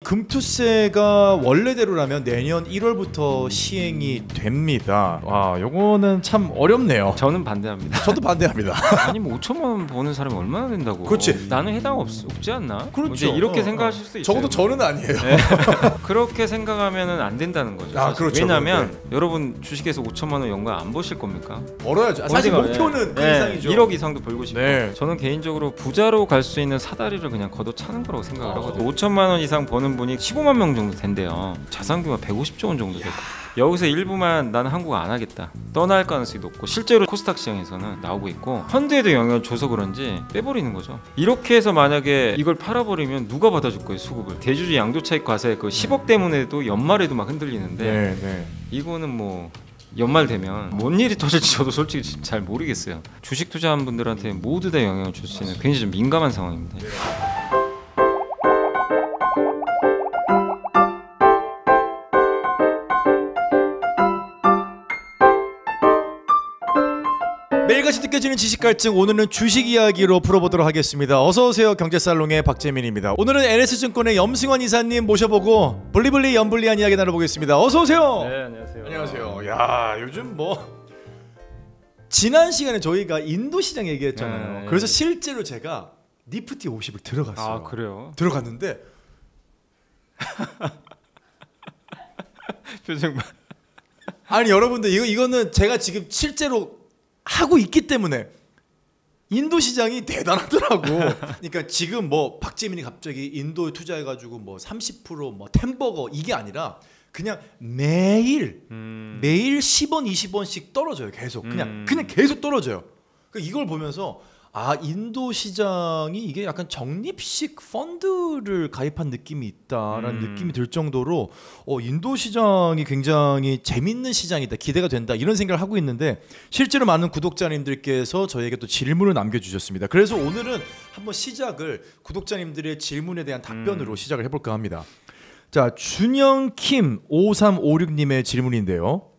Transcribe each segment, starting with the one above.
금투세가 원래대로라면 내년 1월부터 시행이 됩니다. 와, 요거는 참 어렵네요. 저는 반대합니다. 저도 반대합니다. 아니 뭐 5천만 원 버는 사람이 얼마나 된다고? 그렇지. 나는 해당 없지 않나? 그렇죠. 이제 이렇게 생각하실 수도 있어요. 적어도 저는 아니에요. 네. 그렇게 생각하면은 안 된다는 거죠. 아, 그렇죠. 왜냐하면 네. 여러분 주식에서 5천만 원 연간 안 버실 겁니까? 벌어야죠. 사실 목표는 그 이상이죠. 1억 이상도 벌고 싶고. 네. 저는 개인적으로 부자로 갈 수 있는 사다리를 그냥 걷어차는 거라고 생각을 하거든요. 5천만 원 이상 버는 분이 15만 명 정도 된대요. 자산 규모 150조 원 정도 되고. 여기서 일부만 나는 한국 안 하겠다. 떠날 가능성이 높고 실제로 코스닥 시장에서는 나오고 있고 펀드에도 영향을 줘서 그런지 빼버리는 거죠. 이렇게 해서 만약에 이걸 팔아버리면 누가 받아줄 거예요, 수급을. 대주주 양도차익 과세 그 10억 때문에도 연말에도 막 흔들리는데 이거는 뭐 연말 되면 뭔 일이 터질지 저도 솔직히 잘 모르겠어요. 주식 투자한 분들한테 모두 다 영향을 줄 수 있는 굉장히 좀 민감한 상황입니다. 매일같이 느껴지는 지식 갈증, 오늘은 주식 이야기로 풀어보도록 하겠습니다. 어서오세요. 경제살롱의 박재민입니다. 오늘은 NS증권의 염승환 이사님 모셔보고 블리블리 염블리한 이야기 나눠보겠습니다. 어서오세요. 네, 안녕하세요. 안녕하세요. 야, 요즘 뭐 지난 시간에 저희가 인도 시장 얘기했잖아요. 네. 그래서 실제로 제가 니프티 50을 들어갔어요. 아, 그래요? 들어갔는데 표정 봐. 아니 여러분들 이거는 제가 지금 실제로 하고 있기 때문에 인도 시장이 대단하더라고. 그러니까 지금 뭐 박재민이 갑자기 인도에 투자해가지고 뭐 30%뭐 템버거 이게 아니라 그냥 매일 10원 20원씩 떨어져요. 계속 그냥 계속 떨어져요. 그러니까 이걸 보면서 아, 인도 시장이 이게 약간 적립식 펀드를 가입한 느낌이 있다라는 느낌이 들 정도로 인도 시장이 굉장히 재밌는 시장이다, 기대가 된다 이런 생각을 하고 있는데 실제로 많은 구독자님들께서 저희에게 또 질문을 남겨주셨습니다. 그래서 오늘은 한번 시작을 구독자님들의 질문에 대한 답변으로 시작을 해볼까 합니다. 자, 준영킴 5356님의 질문인데요.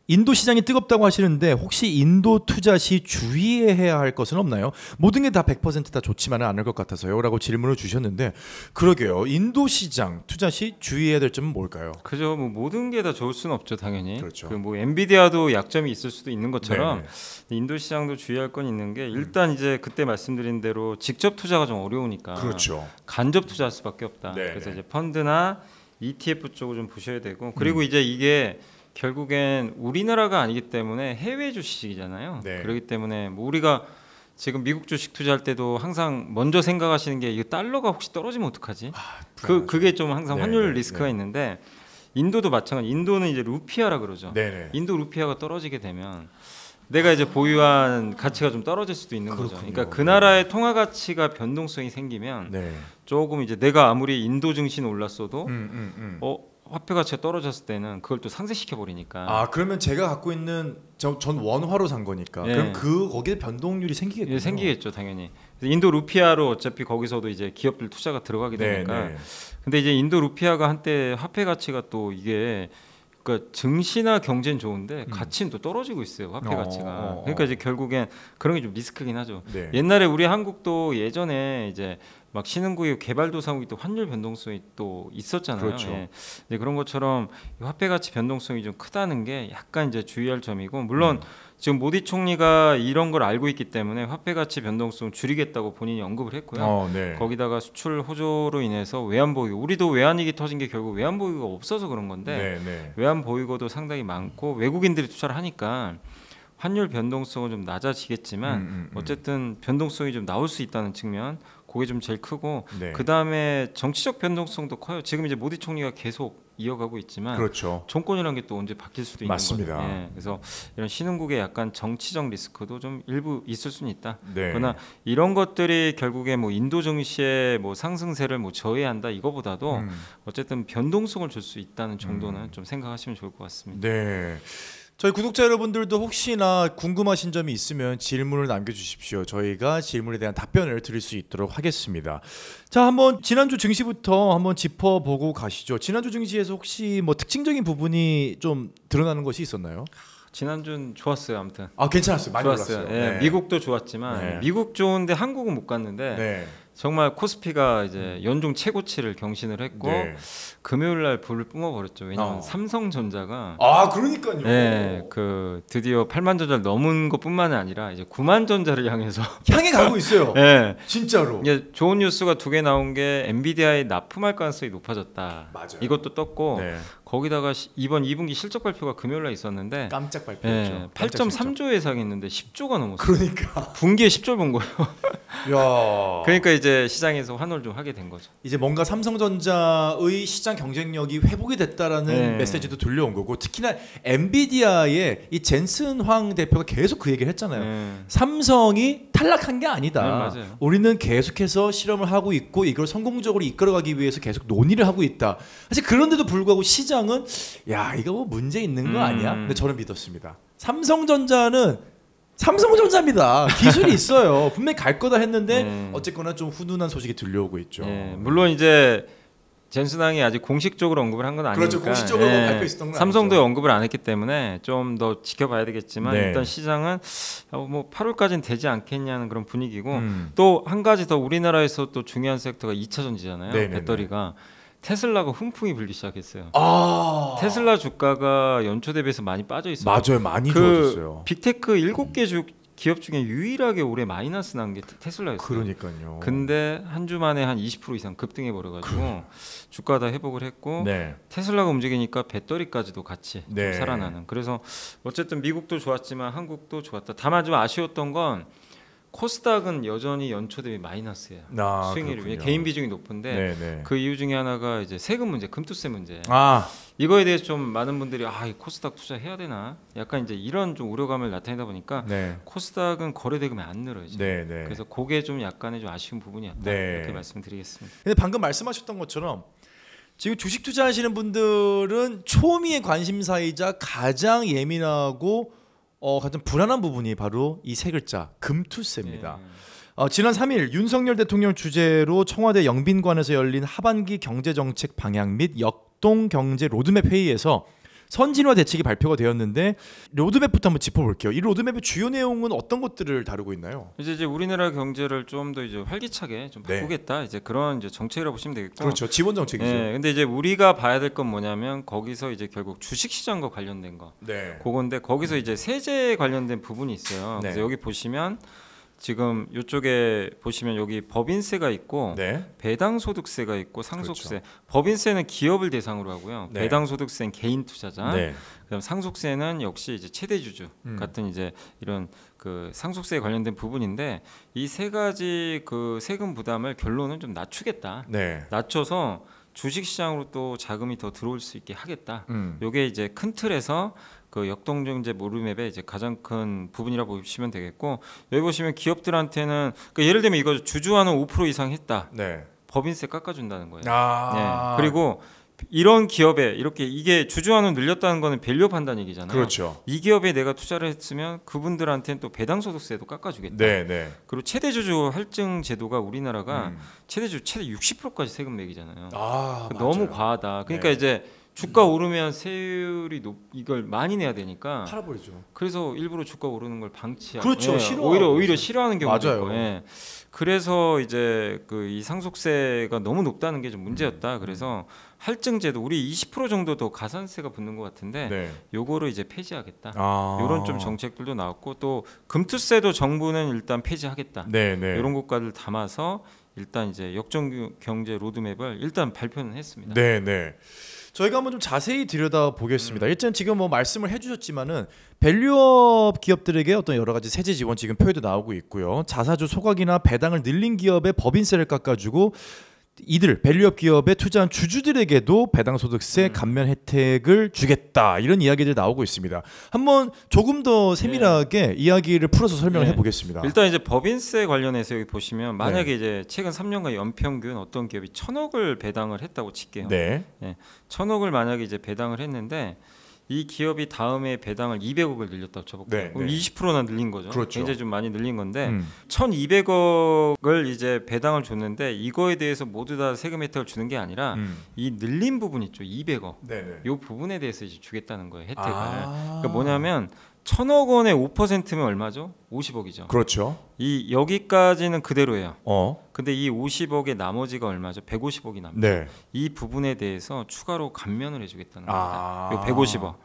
인도 시장이 뜨겁다고 하시는데 혹시 인도 투자 시 주의해야 할 것은 없나요? 모든 게 다 100% 다 좋지만은 않을 것 같아서요 라고 질문을 주셨는데 그러게요. 인도 시장 투자 시 주의해야 될 점은 뭘까요? 그죠. 뭐 모든 게 다 좋을 수는 없죠, 당연히. 그렇죠. 그 뭐 엔비디아도 약점이 있을 수도 있는 것처럼 네네. 인도 시장도 주의할 건 있는 게 일단 이제 그때 말씀드린 대로 직접 투자가 좀 어려우니까 그렇죠. 간접 투자할 수밖에 없다. 네네. 그래서 이제 펀드나 ETF 쪽을 좀 보셔야 되고 그리고 이제 이게 결국엔 우리나라가 아니기 때문에 해외 주식이잖아요. 네. 그렇기 때문에 뭐 우리가 지금 미국 주식 투자할 때도 항상 먼저 생각하시는 게 이거 달러가 혹시 떨어지면 어떡하지? 그게 좀 항상 네, 환율 네, 리스크가 네. 있는데 인도도 마찬가지. 인도는 이제 루피아라 그러죠. 네네. 인도 루피아가 떨어지게 되면 내가 이제 보유한 가치가 좀 떨어질 수도 있는 거죠. 그렇군요. 그러니까 그 나라의 통화 가치가 변동성이 생기면 네. 조금 이제 내가 아무리 인도 증시는 올랐어도 화폐 가치가 떨어졌을 때는 그걸 또 상쇄시켜 버리니까. 아, 그러면 제가 갖고 있는 전 원화로 산 거니까 네. 그럼 거기에 변동률이 생기겠군요. 예, 생기겠죠, 당연히. 그래서 인도 루피아로 어차피 거기서도 이제 기업들 투자가 들어가게 되니까. 네. 근데 이제 인도 루피아가 한때 화폐 가치가 또 이게 그러니까 증시나 경제는 좋은데 가치는 또 떨어지고 있어요, 화폐 가치가. 그러니까 이제 결국엔 그런 게 좀 리스크긴 하죠. 네. 옛날에 우리 한국도 예전에 이제 막 신흥국이 개발도상국이 또 환율 변동성이 또 있었잖아요. 그렇죠. 예. 근데 그런 것처럼 이 화폐 가치 변동성이 좀 크다는 게 약간 이제 주의할 점이고 물론 지금 모디 총리가 이런 걸 알고 있기 때문에 화폐 가치 변동성을 줄이겠다고 본인이 언급을 했고요. 네. 거기다가 수출 호조로 인해서 외환 보유고 우리도 외환위기 터진 게 결국 외환 보유고가 없어서 그런 건데 네. 외환 보유고도 상당히 많고 외국인들이 투자를 하니까 환율 변동성은 좀 낮아지겠지만 어쨌든 변동성이 좀 나올 수 있다는 측면 그게 좀 제일 크고 네. 그 다음에 정치적 변동성도 커요. 지금 이제 모디 총리가 계속 이어가고 있지만 그렇죠. 정권이라는 게 또 언제 바뀔 수도 있는 맞습니다. 거죠. 예, 그래서 이런 신흥국의 약간 정치적 리스크도 좀 일부 있을 수는 있다. 네. 그러나 이런 것들이 결국에 뭐 인도 증시의 뭐 상승세를 뭐 저해한다 이거보다도 어쨌든 변동성을 줄 수 있다는 정도는 좀 생각하시면 좋을 것 같습니다. 네. 저희 구독자 여러분들도 혹시나 궁금하신 점이 있으면 질문을 남겨주십시오. 저희가 질문에 대한 답변을 드릴 수 있도록 하겠습니다. 자, 한번 지난주 증시부터 한번 짚어보고 가시죠. 지난주 증시에서 혹시 뭐 특징적인 부분이 좀 드러나는 것이 있었나요? 지난주는 좋았어요. 아무튼. 아, 괜찮았어요. 많이 좋았어요. 올랐어요. 예, 네. 미국도 좋았지만 네. 미국 좋은데 한국은 못 갔는데 네. 정말 코스피가 이제 연중 최고치를 경신을 했고 네. 금요일 날 불을 뿜어버렸죠. 왜냐하면 삼성전자가 그러니까요. 네, 그 드디어 8만 전자를 넘은 것뿐만 아니라 이제 9만 전자를 향해서 향해 가고 있어요. 네, 진짜로. 이제 좋은 뉴스가 두 개 나온 게 엔비디아에 납품할 가능성이 높아졌다. 맞아요. 이것도 떴고 네. 거기다가 이번 2분기 실적 발표가 금요일 날 있었는데 깜짝 발표였죠. 8.3조 예상했는데 10조가 넘었어요. 그러니까. 분기에 10조를 본 거예요. 야. 그러니까 이제 시장에서 환호를 좀 하게 된 거죠. 이제 뭔가 삼성전자의 시장 경쟁력이 회복이 됐다라는 네. 메시지도 들려온 거고 특히나 엔비디아의 이 젠슨 황 대표가 계속 그 얘기를 했잖아요. 삼성이 탈락한 게 아니다. 맞아요. 우리는 계속해서 실험을 하고 있고 이걸 성공적으로 이끌어가기 위해서 계속 논의를 하고 있다. 사실 그런데도 불구하고 시장은 야 이거 뭐 문제 있는 거 아니야? 근데 저는 믿었습니다. 삼성전자는 삼성전자입니다. 기술이 있어요. 분명히 갈 거다 했는데 어쨌거나 좀 훈훈한 소식이 들려오고 있죠. 물론 이제 젠슨왕이 아직 공식적으로 언급을 한 건 아니니까. 그렇죠. 공식적으로 발표했던 건 삼성도 아니죠. 언급을 안 했기 때문에 좀 더 지켜봐야 되겠지만 네. 일단 시장은 뭐 8월까지는 되지 않겠냐는 그런 분위기고 또 한 가지 더 우리나라에서 또 중요한 섹터가 2차 전지잖아요. 네네네. 배터리가 테슬라가 훈풍이 불기 시작했어요. 테슬라 테슬라 주가가 연초 대비해서 많이 빠져 있어요. 맞아요. 많이 좋아졌어요. 빅테크 7개 기업 중에 유일하게 올해 마이너스 난 게 테슬라였어요. 그러니까요. 근데 한 주 만에 한 20% 이상 급등해 버려가지고 주가 다 회복을 했고 네. 테슬라가 움직이니까 배터리까지도 같이 좀 네. 살아나는. 그래서 어쨌든 미국도 좋았지만 한국도 좋았다. 다만 좀 아쉬웠던 건 코스닥은 여전히 연초 대비 마이너스예요. 수익률이 그렇군요. 개인 비중이 높은데 네네. 그 이유 중에 하나가 이제 세금 문제, 금투세 문제. 이거에 대해서 좀 많은 분들이 이 코스닥 투자해야 되나? 약간 이제 이런 좀 우려감을 나타내다 보니까 네. 코스닥은 거래 대금이 안 늘어요. 지금. 네네. 그래서 그게 좀 약간의 좀 아쉬운 부분이었다. 네. 이렇게 말씀드리겠습니다. 근데 방금 말씀하셨던 것처럼 지금 주식 투자하시는 분들은 초미의 관심사이자 가장 예민하고 가장 불안한 부분이 바로 이 세 글자 금투세입니다. 지난 3일 윤석열 대통령 주재로 청와대 영빈관에서 열린 하반기 경제정책 방향 및 역동경제 로드맵 회의에서 선진화 대책이 발표가 되었는데 로드맵부터 한번 짚어볼게요. 이 로드맵의 주요 내용은 어떤 것들을 다루고 있나요? 이제 우리나라 경제를 좀 더 이제 활기차게 좀 바꾸겠다. 이제 그런 이제 정책이라고 보시면 되겠고. 그렇죠. 지원 정책이죠. 네, 근데 이제 우리가 봐야 될 건 뭐냐면 거기서 이제 결국 주식 시장과 관련된 거. 네. 그건데 거기서 이제 세제 관련된 부분이 있어요. 네. 그래서 여기 보시면 지금 이쪽에 보시면 여기 법인세가 있고 네. 배당소득세가 있고 상속세. 그렇죠. 법인세는 기업을 대상으로 하고요. 네. 배당소득세는 개인 투자자. 네. 그다음 상속세는 역시 이제 최대주주 같은 이제 이런 그 상속세에 관련된 부분인데 이 세 가지 그 세금 부담을 결론은 좀 낮추겠다. 네. 낮춰서 주식 시장으로 또 자금이 더 들어올 수 있게 하겠다. 요게 이제 큰 틀에서 그 역동경제 로드맵의 이제 가장 큰 부분이라고 보시면 되겠고 여기 보시면 기업들한테는 그러니까 예를 들면 이거 주주하는 5% 이상 했다. 네. 법인세 깎아준다는 거예요. 아. 네. 그리고 이런 기업에 이렇게 이게 주주환원 늘렸다는 거는 밸류업 한다는 얘기잖아요. 그렇죠. 이 기업에 내가 투자를 했으면 그분들한테는 또 배당소득세도 깎아주겠다. 네, 네. 그리고 최대주주 할증 제도가 우리나라가 최대주주 최대 60%까지 세금 매기잖아요. 너무 과하다. 그러니까 네. 이제 주가 오르면 세율이 이걸 많이 내야 되니까 팔아버리죠. 그래서 일부러 주가 오르는 걸 방치하고 그렇죠. 오히려 싫어하는 경우도 맞아요. 있고. 예. 그래서 이제 그 이 상속세가 너무 높다는 게 좀 문제였다. 그래서 할증제도 우리 20% 정도 더 가산세가 붙는 것 같은데 네. 요거를 이제 폐지하겠다. 아. 이런 좀 정책들도 나왔고 또 금투세도 정부는 일단 폐지하겠다. 네, 네. 이런 것까지를 담아서 일단 이제 역전경제 로드맵을 일단 발표는 했습니다. 네, 네. 저희가 한번 좀 자세히 들여다 보겠습니다. 일단 지금 뭐 말씀을 해주셨지만은 밸류업 기업들에게 어떤 여러 가지 세제 지원 지금 표에도 나오고 있고요. 자사주 소각이나 배당을 늘린 기업의 법인세를 깎아주고 이들 밸류업 기업에 투자한 주주들에게도 배당소득세 감면 혜택을 주겠다 이런 이야기들이 나오고 있습니다. 한번 조금 더 세밀하게 이야기를 풀어서 설명을 해보겠습니다. 일단 이제 법인세 관련해서 여기 보시면 만약에 이제 최근 3년간 연평균 어떤 기업이 1,000억을 배당을 했다고 칠게요. 네. 1,000억을 만약에 이제 배당을 했는데 이 기업이 다음에 배당을 200억을 늘렸다고 쳐볼게요. 네, 그럼 네. 20%나 늘린 거죠. 그렇죠. 굉장히 좀 많이 늘린 건데 1,200억을 이제 배당을 줬는데 이거에 대해서 모두 다 세금 혜택을 주는 게 아니라 이 늘린 부분 있죠. 200억. 네, 네. 이 부분에 대해서 이제 주겠다는 거예요. 혜택을. 아. 그러니까 뭐냐면 천억 원의 5%면 얼마죠? 50억이죠. 그렇죠. 이 여기까지는 그대로예요. 어. 근데 이 50억의 나머지가 얼마죠? 150억이 남죠. 네. 이 부분에 대해서 추가로 감면을 해주겠다는 겁니다. 아. 요 150억.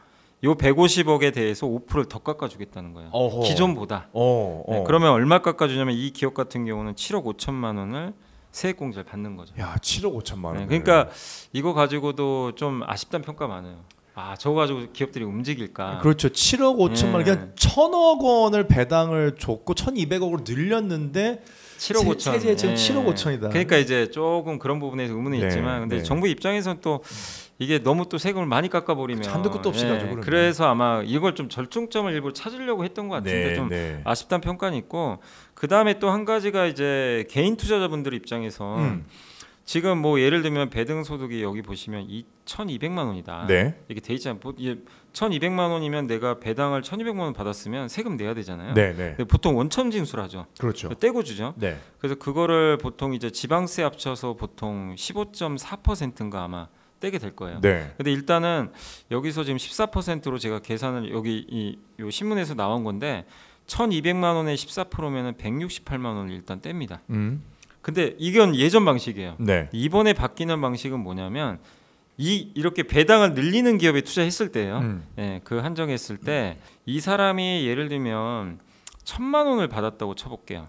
요 150억에 대해서 5%를 더 깎아주겠다는 거예요. 어허. 기존보다. 네, 그러면 얼마 깎아주냐면 이 기업 같은 경우는 7억 5천만 원을 세액공제를 받는 거죠. 야, 7억 5천만 원. 네, 그러니까 이거 가지고도 좀 아쉽다는 평가 많아요. 아, 저거 가지고 기업들이 움직일까? 그렇죠. 7억 5천만 원, 예. 그냥 1,000억 원을 배당을 줬고 1,200억으로 늘렸는데 7억 5천. 세제 지금 7억 5천이다. 그러니까 이제 조금 그런 부분에서 의문은 네, 있지만, 근데 네. 정부 입장에서는 또 이게 너무 또 세금을 많이 깎아버리면 한도 끝도 없이 가지고 그러면. 그래서 아마 이걸 좀 절충점을 일부러 찾으려고 했던 것 같은데 좀 아쉽다는 평가는 있고, 그 다음에 또 한 가지가 이제 개인 투자자분들 입장에서 지금 뭐 예를 들면 배당 소득이 여기 보시면 2,200만 원이다. 네. 이게 돼 있잖아요. 1,200만 원이면 내가 배당을 1,200만 원 받았으면 세금 내야 되잖아요. 네, 네. 근데 보통 원천 징수하죠. 그렇죠. 떼고 주죠. 네. 그래서 그거를 보통 이제 지방세 합쳐서 보통 15.4%인가 아마 떼게 될 거예요. 네. 근데 일단은 여기서 지금 14%로 제가 계산을 여기 요 신문에서 나온 건데 1,200만 원에 14%면은 168만 원을 일단 뗍니다. 근데 이건 예전 방식이에요. 네. 이번에 바뀌는 방식은 뭐냐면 이렇게 배당을 늘리는 기업에 투자했을 때예요. 예, 그 한정했을 때 이 사람이 예를 들면 1,000만 원을 받았다고 쳐볼게요.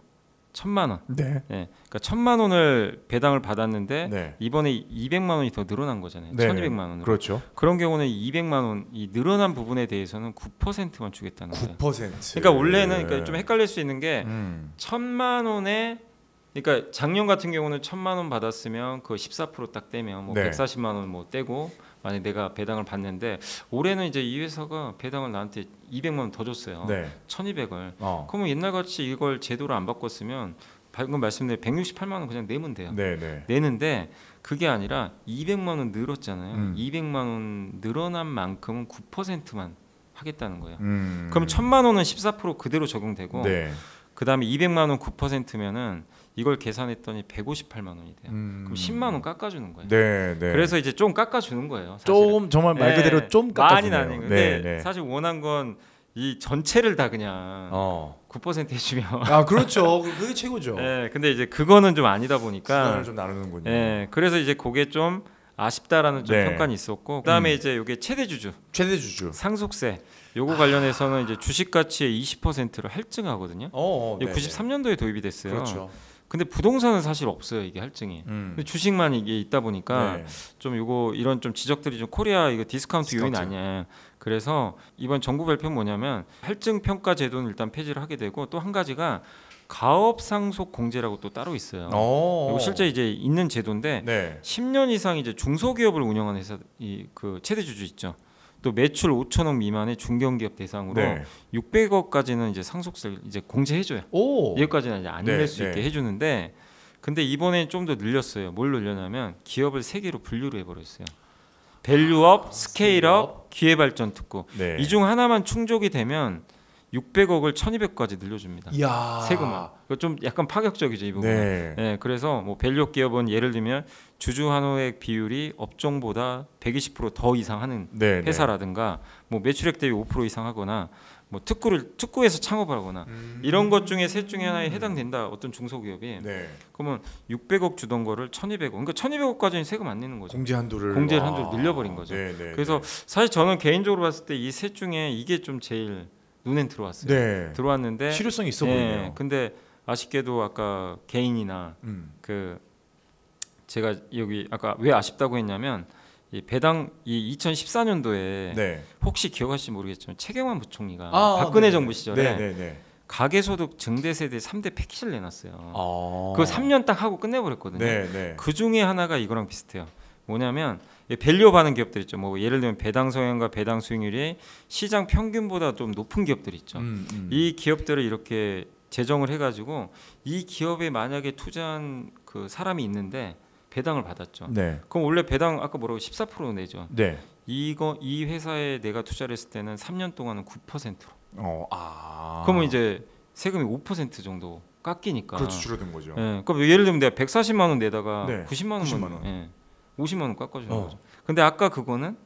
1,000만 원. 네. 예, 그러니까 1,000만 원을 배당을 받았는데 네. 이번에 200만 원이 더 늘어난 거잖아요. 네. 1,200만 원으로. 그렇죠. 그런 경우는 200만 원 이 늘어난 부분에 대해서는 9%만 주겠다는 거예요. 9%. 그러니까 원래는 그러니까 좀 헷갈릴 수 있는 게 1,000만 원에 그러니까 작년 같은 경우는 1,000만 원 받았으면 그 14%딱 떼면 뭐 네. 140만 원 뭐 떼고 만약 내가 배당을 받는데 올해는 이제 이 회사가 배당을 나한테 200만 원 더 줬어요. 네. 1,200을. 어. 그러면 옛날 같이 이걸 제도를 안 바꿨으면 방금 말씀드린 168만 원 그냥 내면 돼요. 네, 네. 내는데 그게 아니라 200만 원 늘었잖아요. 200만 원 늘어난 만큼은 9%만 하겠다는 거예요. 그럼 1,000만 원은 14% 그대로 적용되고 네. 그다음에 200만 원 9%면은 이걸 계산했더니 158만 원이 돼요. 그럼 10만 원 깎아주는 거예요. 네, 네. 그래서 이제 좀 깎아주는 거예요. 사실은. 좀 정말 말 그대로 네. 좀 깎아주네요. 많이는 아니고. 근데 네, 네. 사실 원한 건 이 전체를 다 그냥 9% 해주면. 아, 그렇죠. 그게 최고죠. 네, 근데 이제 그거는 좀 아니다 보니까. 시간을 좀 나누는군요. 네, 그래서 이제 그게 좀 아쉽다라는 좀 네. 평가는 있었고, 그다음에 이제 이게 최대주주, 최대주주. 상속세 요거 관련해서는 이제 주식 가치의 20%를 할증하거든요. 이게 93년도에 도입이 됐어요. 그렇죠. 근데 부동산은 사실 없어요, 이게 할증이. 근데 주식만 이게 있다 보니까 네. 좀 요거 이런 좀 지적들이 좀 코리아 이거 디스카운트 요인 아니야. 그래서 이번 정부 발표는 뭐냐면 할증 평가 제도는 일단 폐지를 하게 되고 또 한 가지가 가업 상속 공제라고 또 따로 있어요. 이거 실제 이제 있는 제도인데 네. 10년 이상 이제 중소기업을 운영하는 회사 그 최대주주 있죠. 또 매출 5천억 미만의 중견기업 대상으로 네. 600억까지는 이제 상속세를 이제 공제해줘요. 여기까지는 이제 안 낼 수 있게 해주는데, 근데 이번에 좀 더 늘렸어요. 뭘 늘렸냐면 기업을 세 개로 분류를 해버렸어요. 밸류업, 스케일업, 기회발전 특구. 네. 이 중 하나만 충족이 되면 600억을 1,200까지 늘려줍니다. 이야. 세금을. 이거 좀 약간 파격적이죠, 이 부분. 네. 네, 그래서 뭐 밸류업 기업은 예를 들면 주주 환호액 비율이 업종보다 120%더 이상 하는 네, 회사라든가 뭐 매출액 대비 5% 이상 하거나 뭐 특구에서 창업을 하거나 이런 것 중에 셋 중에 하나에 해당된다. 어떤 중소기업이. 네. 그러면 600억 주던 거를 1,200억. 그러니까 1,200억까지는 세금 안 내는 거죠. 공제 한도를 늘려버린 거죠. 네, 네, 그래서 사실 저는 개인적으로 봤을 때 이 셋 중에 이게 좀 제일 눈엔 들어왔어요. 네. 들어왔는데 실효성이 있어 보이네요. 근데 아쉽게도 아까 개인이나 그 제가 여기 아까 왜 아쉽다고 했냐면 이 배당 이 2014년도에 네. 혹시 기억하실지 모르겠지만 최경환 부총리가 아, 박근혜 네네. 정부 시절에 네. 가계소득 증대세대 3대 패키지를 내놨어요. 아. 그거 3년 딱 하고 끝내버렸거든요. 네. 그 중에 하나가 이거랑 비슷해요. 뭐냐면 밸류업 하는 기업들 있죠. 뭐 예를 들면 배당 성향과 배당 수익률이 시장 평균보다 좀 높은 기업들 있죠. 이 기업들을 이렇게 제정을 해가지고 이 기업에 만약에 투자한 그 사람이 있는데 배당을 받았죠. 네. 그럼 원래 배당 아까 뭐라고 14% 내죠. 네. 이 회사에 내가 투자를 했을 때는 3년 동안은 9%로. 아. 그러면 이제 세금이 5% 정도 깎이니까. 그렇죠. 줄어든 거죠. 예. 그럼 예를 들면 내가 140만 원 내다가 네. 90만 원만 90만 원. 예. 50만 원 깎아주는 거죠. 근데 아까 그거는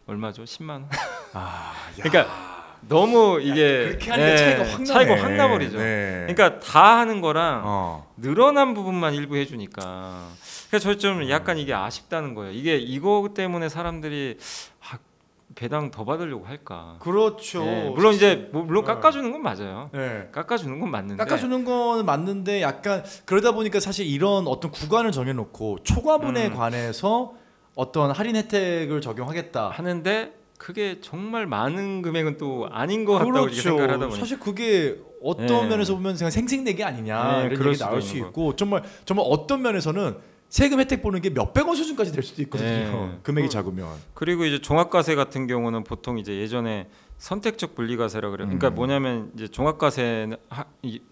얼마죠? 10만 원. 아. 야. 그러니까 너무 이게 그렇게 하니까 차이가 확 나네. 차이가 확 나버리죠. 네. 그러니까 다 하는 거랑 늘어난 부분만 일부 해주니까. 그래서 저 좀 약간 이게 아쉽다는 거예요. 이게 이거 때문에 사람들이 배당 더 받으려고 할까? 그렇죠. 네, 물론 이제 물론 깎아주는 건 맞아요. 네. 깎아주는 건 맞는데. 깎아주는 건 맞는데 약간 그러다 보니까 사실 이런 어떤 구간을 정해놓고 초과분에 관해서 어떤 할인 혜택을 적용하겠다 하는데 그게 정말 많은 금액은 또 아닌 것 같다고 이렇게 생각을 하다 보니까 사실 그게 어떤 면에서 보면 그냥 생색내기 아니냐 이런 얘기 나올 수 있고 정말 어떤 면에서는 세금 혜택 보는 게 몇백 원 수준까지 될 수도 있거든요. 금액이 작으면. 그리고 이제 종합과세 같은 경우는 보통 이제 예전에 선택적 분리과세라 그래요. 그러니까 뭐냐면 이제 종합과세는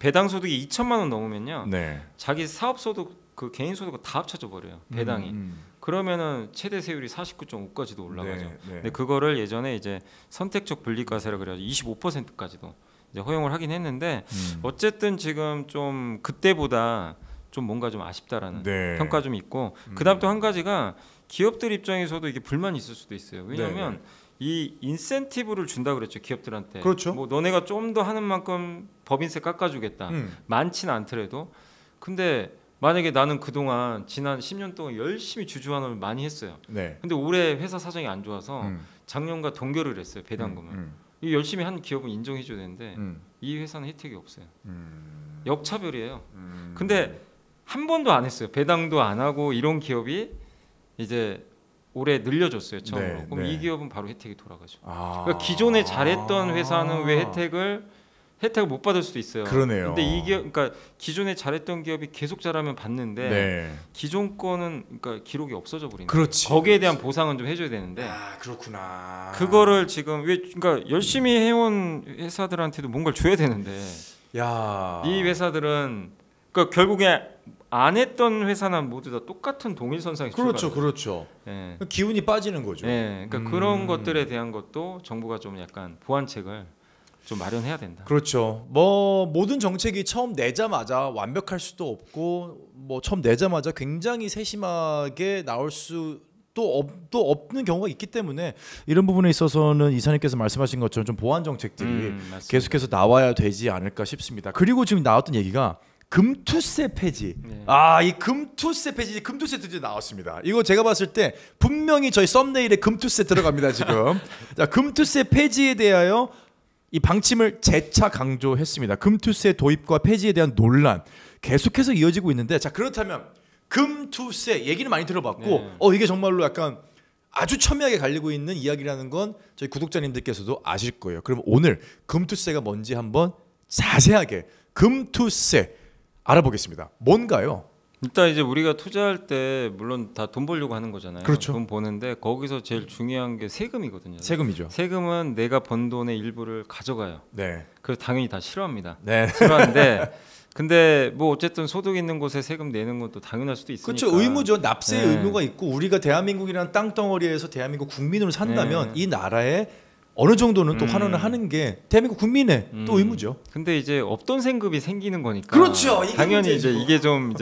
배당 소득이 2천만 원 넘으면요, 네. 자기 사업 소득 그 개인 소득과 다 합쳐져 버려요. 배당이. 그러면은 최대 세율이 49.5까지도 올라가죠. 네. 근데 그거를 예전에 이제 선택적 분리과세라 그래가지고 25%까지도 이제 허용을 하긴 했는데 어쨌든 지금 좀 그때보다 좀 뭔가 좀 아쉽다라는 평가 좀 있고 그다음 또 한 가지가 기업들 입장에서도 이게 불만이 있을 수도 있어요. 왜냐하면 이 인센티브를 준다 그랬죠, 기업들한테. 그렇죠. 뭐 너네가 좀 더 하는 만큼 법인세 깎아주겠다. 많지는 않더라도. 근데 만약에 나는 그동안 지난 10년 동안 열심히 주주환원을 많이 했어요. 근데 올해 회사 사정이 안 좋아서 작년과 동결을 했어요, 배당금을. 이 열심히 한 기업은 인정해줘야 되는데 이 회사는 혜택이 없어요. 역차별이에요. 근데 한 번도 안 했어요. 배당도 안 하고 이런 기업이 이제 올해 늘려줬어요, 처음으로. 그럼 이 기업은 바로 혜택이 돌아가죠. 그러니까 기존에 잘했던 회사는 왜 혜택을 못 받을 수도 있어요. 그러네요. 근데 이 기업, 그러니까 기존에 잘했던 기업이 계속 잘하면 받는데 기존 거는 그러니까 기록이 없어져 버리는 거예요. 거기에 대한 보상은 좀 해줘야 되는데. 그렇구나. 그거를 지금 그러니까 열심히 해온 회사들한테도 뭔가를 줘야 되는데. 이 회사들은 그러니까 결국에 안 했던 회사는 모두 다 똑같은 동일선상에 출발해요. 그렇죠. 기운이 빠지는 거죠. 그러니까 그런 것들에 대한 것도 정부가 좀 약간 보완책을 좀 마련해야 된다. 그렇죠. 뭐 모든 정책이 처음 내자마자 완벽할 수도 없고 뭐 처음 내자마자 굉장히 세심하게 나올 수도 없는 경우가 있기 때문에 이런 부분에 있어서는 이사님께서 말씀하신 것처럼 좀 보완 정책들이 계속해서 나와야 되지 않을까 싶습니다. 그리고 지금 나왔던 얘기가 금투세 폐지. 이 금투세 폐지, 금투세 드디어 나왔습니다. 이거 제가 봤을 때 분명히 저희 썸네일에 금투세 들어갑니다 지금. 자, 금투세 폐지에 대하여 이 방침을 재차 강조했습니다. 금투세 도입과 폐지에 대한 논란 계속해서 이어지고 있는데, 자 그렇다면 금투세 얘기는 많이 들어봤고 이게 정말로 약간 아주 첨예하게 갈리고 있는 이야기라는 건 저희 구독자님들께서도 아실 거예요. 그럼 오늘 금투세가 뭔지 한번 자세하게 금투세 알아보겠습니다. 뭔가요? 일단 이제 우리가 투자할 때 물론 다 돈 벌려고 하는 거잖아요. 그렇죠. 돈 버는데 거기서 제일 중요한 게 세금이거든요. 세금이죠. 세금은 내가 번 돈의 일부를 가져가요. 그래서 당연히 다 싫어합니다. 싫어하는데 근데 뭐 어쨌든 소득 있는 곳에 세금 내는 것도 당연할 수도 있으니까. 그렇죠. 의무죠. 납세의 의무가 있고 우리가 대한민국이라는 땅덩어리에서 대한민국 국민으로 산다면 이 나라에 어느 정도는 또 환원을 하는 게 대한민국 국민의 또 의무죠. 근데 이제 없던 세금이 생기는 거니까. 그렇죠. 당연히 이제 이게 좀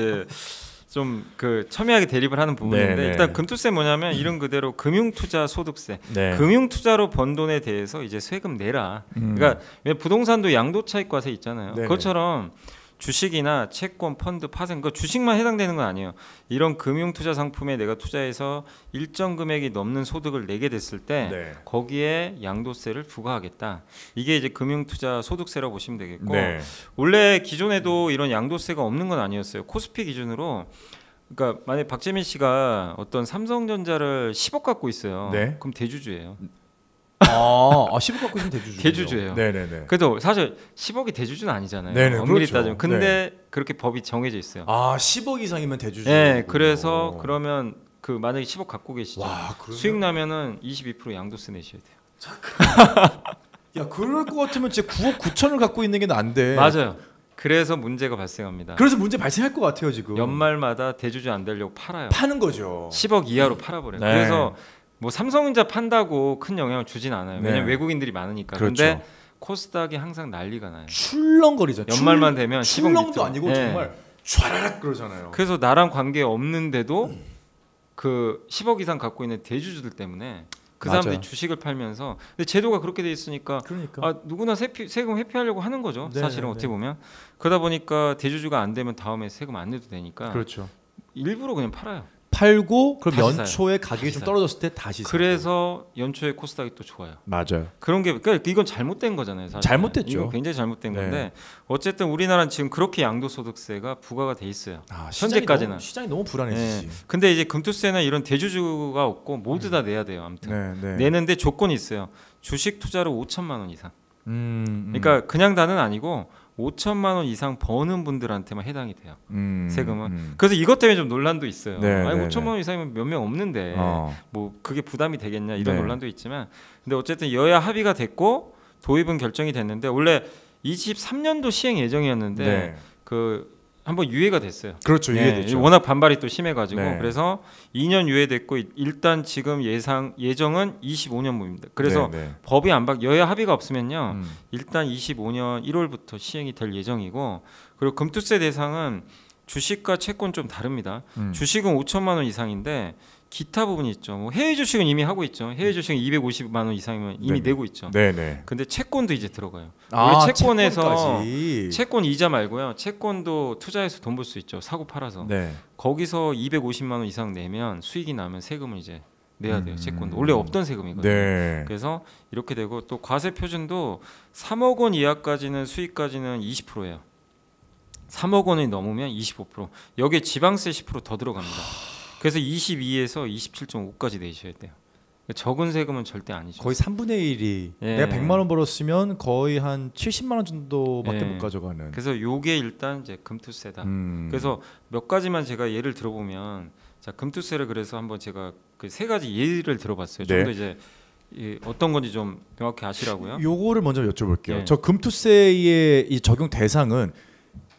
그 첨예하게 대립을 하는 부분인데 일단 금투세 뭐냐면 이름 그대로 금융투자 소득세. 금융투자로 번 돈에 대해서 이제 세금 내라. 그러니까 왜 부동산도 양도차익과세 있잖아요. 그것처럼 주식이나 채권, 펀드, 파생, 그 주식만 해당되는 건 아니에요. 이런 금융투자 상품에 내가 투자해서 일정 금액이 넘는 소득을 내게 됐을 때 거기에 양도세를 부과하겠다. 이게 이제 금융투자 소득세라고 보시면 되겠고 원래 기존에도 이런 양도세가 없는 건 아니었어요. 코스피 기준으로. 그러니까 만약 박재민 씨가 어떤 삼성전자를 10억 갖고 있어요. 그럼 대주주예요. 10억 갖고 있으면 대주주. 대주주예요. 그래도 사실 10억이 대주주는 아니잖아요. 엄밀히 따지면. 근데 그렇게 법이 정해져 있어요. 10억 이상이면 대주주. 그래서 그러면 그 만약에 10억 갖고 계시죠. 수익 나면은 22% 양도세 내셔야 돼요. 야, 그럴 것 같으면 제 9억 9천을 갖고 있는 게 난데. 맞아요. 그래서 문제가 발생합니다. 그래서 문제 발생할 것 같아요 지금. 연말마다 대주주 안 되려고 팔아요. 파는 거죠. 10억 이하로 팔아버려요. 그래서 뭐 삼성전자 판다고 큰 영향을 주진 않아요. 왜냐면 외국인들이 많으니까. 그런데 코스닥이 항상 난리가 나요. 출렁거리죠. 연말만 되면 10억 출렁도 아니고 정말 촤라락 그러잖아요. 그래서 나랑 관계 없는데도 그 10억 이상 갖고 있는 대주주들 때문에 그 맞아요. 사람들이 주식을 팔면서 근데 제도가 그렇게 돼 있으니까 그러니까. 누구나 세금 회피하려고 하는 거죠. 네, 사실은 네, 어떻게 네. 보면 그러다 보니까 대주주가 안 되면 다음에 세금 안 내도 되니까 그렇죠. 일부러 그냥 팔아요. 팔고 그럼 다시 연초에 가격이 다시 좀 사요. 떨어졌을 때 다시 사고. 그래서 연초에 코스닥이 또 좋아요. 맞아요. 그런 게 그러니까 이건 잘못된 거잖아요. 사실. 잘못됐죠. 이건 굉장히 잘못된 네. 건데 어쨌든 우리나라는 지금 그렇게 양도소득세가 부과가 돼 있어요. 현재까지는. 시장이 너무 불안해지지. 근데 이제 금투세는 이런 대주주가 없고 모두 다 내야 돼요. 아무튼 네, 네. 내는데 조건이 있어요. 주식 투자로 5천만 원 이상. 음. 그러니까 그냥 다는 아니고 5천만 원 이상 버는 분들한테만 해당이 돼요. 세금은. 그래서 이것 때문에 좀 논란도 있어요. 네, 아니 네, 5천만 원 이상이면 몇 명 없는데 뭐 그게 부담이 되겠냐 이런 네. 논란도 있지만 근데 어쨌든 여야 합의가 됐고 도입은 결정이 됐는데 원래 23년도 시행 예정이었는데 네. 그 한번 유예가 됐어요. 그렇죠. 네, 이해됐죠. 워낙 반발이 또 심해가지고 네. 그래서 2년 유예됐고 일단 지금 예정은 25년부입니다. 그래서 네, 네. 법이 안 여야 합의가 없으면요 음. 일단 25년 1월부터 시행이 될 예정이고 그리고 금투세 대상은 주식과 채권 좀 다릅니다. 주식은 5천만 원 이상인데 기타 부분이 있죠. 뭐 해외 주식은 이미 하고 있죠. 해외 주식은 250만 원 이상이면 이미 네네. 내고 있죠. 네네. 근데 채권도 이제 들어가요. 아, 원래 채권에서 채권까지. 채권 이자 말고요. 채권도 투자해서 돈 벌 수 있죠. 사고 팔아서. 네. 거기서 250만 원 이상 내면 수익이 나면 세금을 이제 내야 돼요. 채권도 원래 없던 세금이거든요. 네. 그래서 이렇게 되고 또 과세 표준도 3억 원 이하까지는 수익까지는 20%예요. 3억 원이 넘으면 25%. 여기에 지방세 10% 더 들어갑니다. 그래서 22에서 27.5까지 내셔야 돼요. 적은 세금은 절대 아니죠. 거의 3분의 1이 예. 내가 100만 원 벌었으면 거의 한 70만 원 정도밖에 예. 못 가져가는. 그래서 요게 일단 이제 금투세다. 음. 그래서 몇 가지만 제가 예를 들어보면 자 금투세를 그래서 한번 제가 그 세 가지 예를 들어봤어요. 좀 네. 더 이제 어떤 건지 좀 명확히 아시라고요. 요거를 먼저 여쭤볼게요. 예. 저 금투세의 이 적용 대상은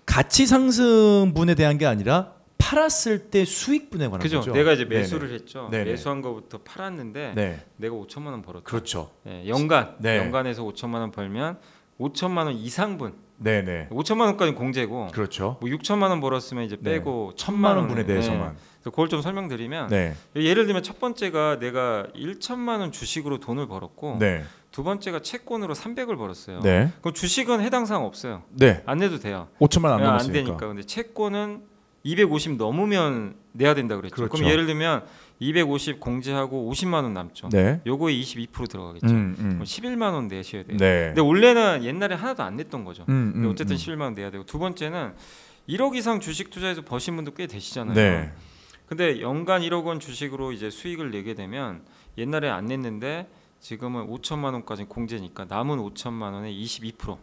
가치 상승분에 대한 게 아니라 팔았을 때 수익분에 관한 그죠? 거죠. 내가 이제 네네. 매수를 했죠. 네네. 매수한 거부터 팔았는데 네. 내가 5천만 원 벌었다. 그렇죠. 연간 네. 연간에서 5천만 원 벌면 5천만 원 이상분. 네네. 5천만 원까지 공제고. 그렇죠. 뭐 6천만 원 벌었으면 이제 네. 빼고 1,000만 원분에 대해서만. 그래서 그걸 좀 설명드리면 네. 예를 들면 첫 번째가 내가 1천만 원 주식으로 돈을 벌었고 네. 두 번째가 채권으로 300을 벌었어요. 네. 그럼 주식은 해당 사항 없어요. 네. 안 내도 돼요. 5천만 안 안 넘었으니까. 되니까. 근데 채권은 250 넘으면 내야 된다 그랬죠. 그렇죠. 그럼 예를 들면 250 공제하고 50만 원 남죠. 네. 요거에 22% 들어가겠죠. 그럼 11만 원 내셔야 돼요. 네. 근데 원래는 옛날에 하나도 안 냈던 거죠. 근데 어쨌든 음. 11만 원 내야 되고 두 번째는 1억 이상 주식 투자해서 버신 분도 꽤 되시잖아요. 네. 근데 연간 1억 원 주식으로 이제 수익을 내게 되면 옛날에 안 냈는데 지금은 5천만 원까지 공제니까 남은 5천만 원에 22%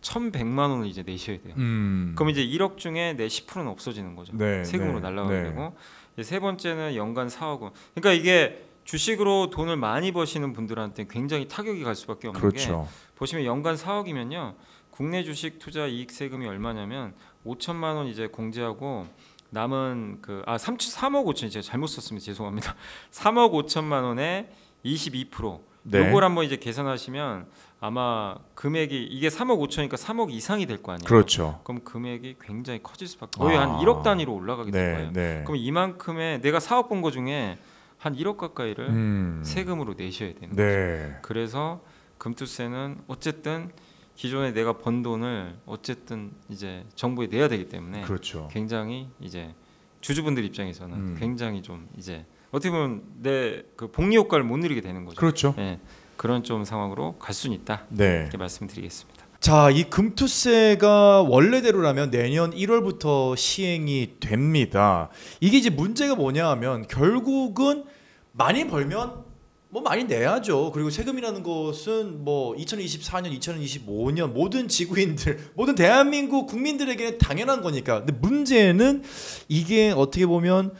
1,100만 원을 이제 내셔야 돼요. 그럼 이제 1억 중에 내 10%는 없어지는 거죠. 네, 세금으로 네, 날라가게 네. 되고 이제 세 번째는 연간 4억 원. 그러니까 이게 주식으로 돈을 많이 버시는 분들한테 굉장히 타격이 갈 수밖에 없는 게 그렇죠. 보시면 연간 4억이면요. 국내 주식 투자 이익 세금이 얼마냐면 5천만 원 이제 공제하고 남은 3억 5천 제가 잘못 썼습니다. 죄송합니다. 3억 5천만 원에 22%. 네. 요걸 한번 이제 계산하시면 아마 금액이 이게 3억 5천이니까 3억 이상이 될 거 아니에요. 그렇죠. 그럼 금액이 굉장히 커질 수밖에. 거의 한 1억 단위로 올라가게 될 거예요. 네. 그럼 이만큼의 내가 4억 번 거 중에 한 1억 가까이를 세금으로 내셔야 되는 거죠. 네. 그래서 금투세는 어쨌든 기존에 내가 번 돈을 어쨌든 이제 정부에 내야 되기 때문에 그렇죠. 굉장히 이제 주주분들 입장에서는 음. 굉장히 좀 이제 어떻게 보면 내 그 복리 효과를 못 누리게 되는 거죠. 그렇죠. 예, 그런 좀 상황으로 갈 수는 있다. 네. 이렇게 말씀드리겠습니다. 자, 이 금투세가 원래대로라면 내년 1월부터 시행이 됩니다. 이게 이제 문제가 뭐냐 하면 결국은 많이 벌면 뭐 많이 내야죠. 그리고 세금이라는 것은 뭐 2024년, 2025년 모든 지구인들, 모든 대한민국 국민들에게는 당연한 거니까. 근데 문제는 이게 어떻게 보면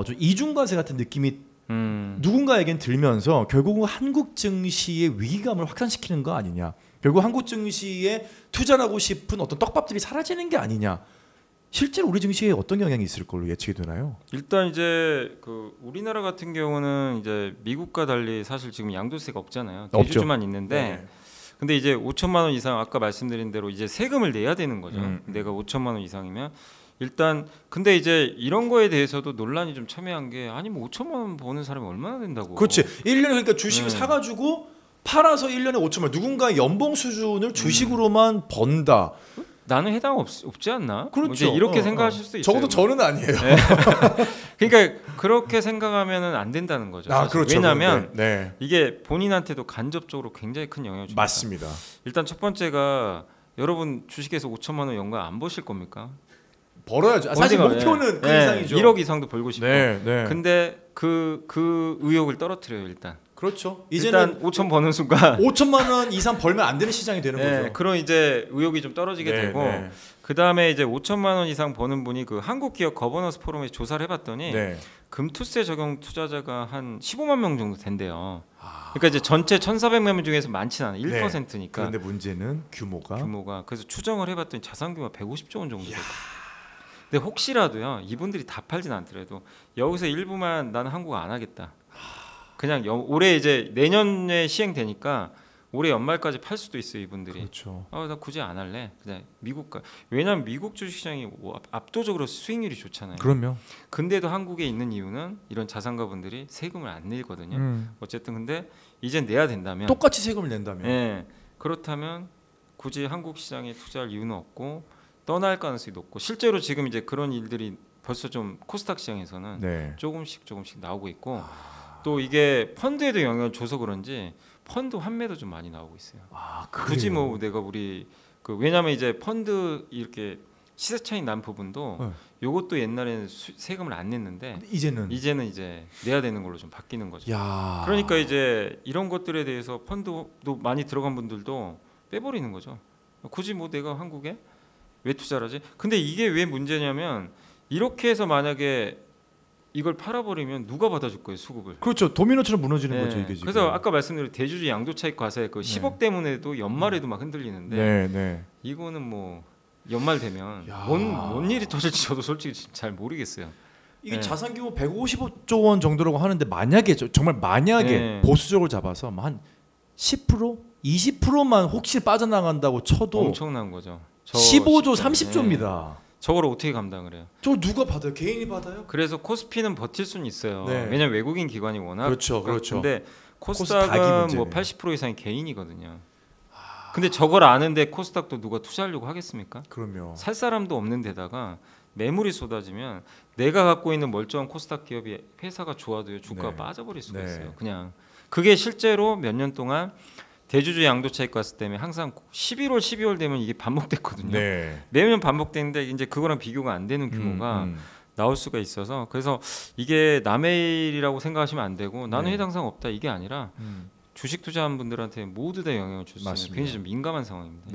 좀 이중과세 같은 느낌이 누군가에겐 들면서 결국은 한국 증시의 위기감을 확산시키는 거 아니냐. 결국 한국 증시에 투자를 하고 싶은 어떤 떡밥들이 사라지는 게 아니냐. 실제로 우리 증시에 어떤 영향이 있을 걸로 예측이 되나요? 일단 이제 그 우리나라 같은 경우는 이제 미국과 달리 사실 지금 양도세가 없잖아요. 대주주만 있는데 네. 근데 이제 5천만 원 이상 아까 말씀드린 대로 이제 세금을 내야 되는 거죠. 내가 5천만 원 이상이면 일단 근데 이제 이런 거에 대해서도 논란이 좀 첨예한 게 아니 뭐 5천만 원 버는 사람이 얼마나 된다고. 그렇지. 1년에 그러니까 주식을 사가지고 팔아서 1년에 5천만 원. 누군가의 연봉 수준을 주식으로만 번다. 나는 해당 없지 않나? 그렇죠. 뭐 이제 이렇게 생각하실 수도 있어요. 적어도 저는 아니에요. 네. 그러니까 그렇게 생각하면은 안 된다는 거죠. 그렇죠. 왜냐하면 네. 이게 본인한테도 간접적으로 굉장히 큰 영향을 줍니다. 맞습니다. 일단 첫 번째가 여러분 주식에서 5천만 원 연간 안 버실 겁니까? 벌어야죠. 사실 목표는 그 이상이죠. 1억 이상도 벌고 싶고. 네, 네. 근데 그 의욕을 떨어뜨려요 일단. 그렇죠. 일단 5천 버는 순간 5천만 원 이상 벌면 안 되는 시장이 되는 거죠. 그런 이제 의욕이 좀 떨어지게 되고 그 다음에 이제 5천만 원 이상 버는 분이 그 한국기업 거버넌스 포럼에 조사를 해봤더니 금투세 적용 투자자가 한 15만 명 정도 된대요. 그러니까 이제 전체 1,400만 명 중에서 많지는 않아 1%니까. 그런데 문제는 규모가 그래서 추정을 해봤더니 자산 규모가 150조 원 정도 돼요. 근데 혹시라도요 이분들이 다 팔진 않더라도 여기서 일부만 나는 한국 안 하겠다. 그냥 올해 이제 내년에 시행되니까 올해 연말까지 팔 수도 있어요 이분들이. 그렇죠. 나 굳이 안 할래. 그냥 미국 가. 왜냐면 미국 주식시장이 압도적으로 수익률이 좋잖아요. 그럼요. 근데도 한국에 있는 이유는 이런 자산가분들이 세금을 안 내거든요. 어쨌든 근데 이제 내야 된다면 똑같이 세금을 낸다면. 그렇다면 굳이 한국 시장에 투자할 이유는 없고 떠날 가능성이 높고 실제로 지금 이제 그런 일들이 벌써 좀 코스닥 시장에서는 조금씩 나오고 있고. 또 이게 펀드에도 영향을 줘서 그런지 펀드 환매도 좀 많이 나오고 있어요. 굳이 뭐 내가 우리 왜냐면 이제 펀드 이렇게 시세 차이 난 부분도 요것도 옛날에는 세금을 안 냈는데 이제는 이제 내야 되는 걸로 좀 바뀌는 거죠. 그러니까 이제 이런 것들에 대해서 펀드도 많이 들어간 분들도 빼버리는 거죠. 굳이 뭐 내가 한국에 왜 투자를 하지? 근데 이게 왜 문제냐면 이렇게 해서 만약에 이걸 팔아버리면 누가 받아줄 거예요 수급을? 그렇죠. 도미노처럼 무너지는 거죠 이게 지금. 그래서 아까 말씀드린 대주주 양도차익 과세 그 10억 때문에도 연말에도 막 흔들리는데 이거는 뭐 연말 되면 뭔 일이 터질지 저도 솔직히 잘 모르겠어요. 이게 자산 규모 150조 원 정도라고 하는데 만약에 정말 만약에 보수적으로 잡아서 한 10%, 20%만 혹시 빠져나간다고 쳐도 엄청난 거죠. 15조, 30조입니다. 저걸 어떻게 감당을 해요? 저 누가 받아요? 개인이 받아요? 그래서 코스피는 버틸 수는 있어요. 왜냐면 외국인 기관이 워낙 그렇죠. 근데 코스닥은 뭐 80% 이상이 개인이거든요. 근데 저걸 아는데 코스닥도 누가 투자하려고 하겠습니까? 그럼요. 살 사람도 없는 데다가 매물이 쏟아지면 내가 갖고 있는 멀쩡한 코스닥 기업이 회사가 좋아도요 주가가 빠져버릴 수가 있어요. 그냥 그게 실제로 몇 년 동안 대주주 양도차익 과세 때문에 항상 11월, 12월 되면 이게 반복됐거든요. 매년 반복되는데 이제 그거랑 비교가 안 되는 규모가 나올 수가 있어서 그래서 이게 남의 일이라고 생각하시면 안 되고 나는 해당 사항 없다 이게 아니라 주식 투자한 분들한테 모두 다 영향을 줄 수 있는 굉장히 좀 민감한 상황입니다.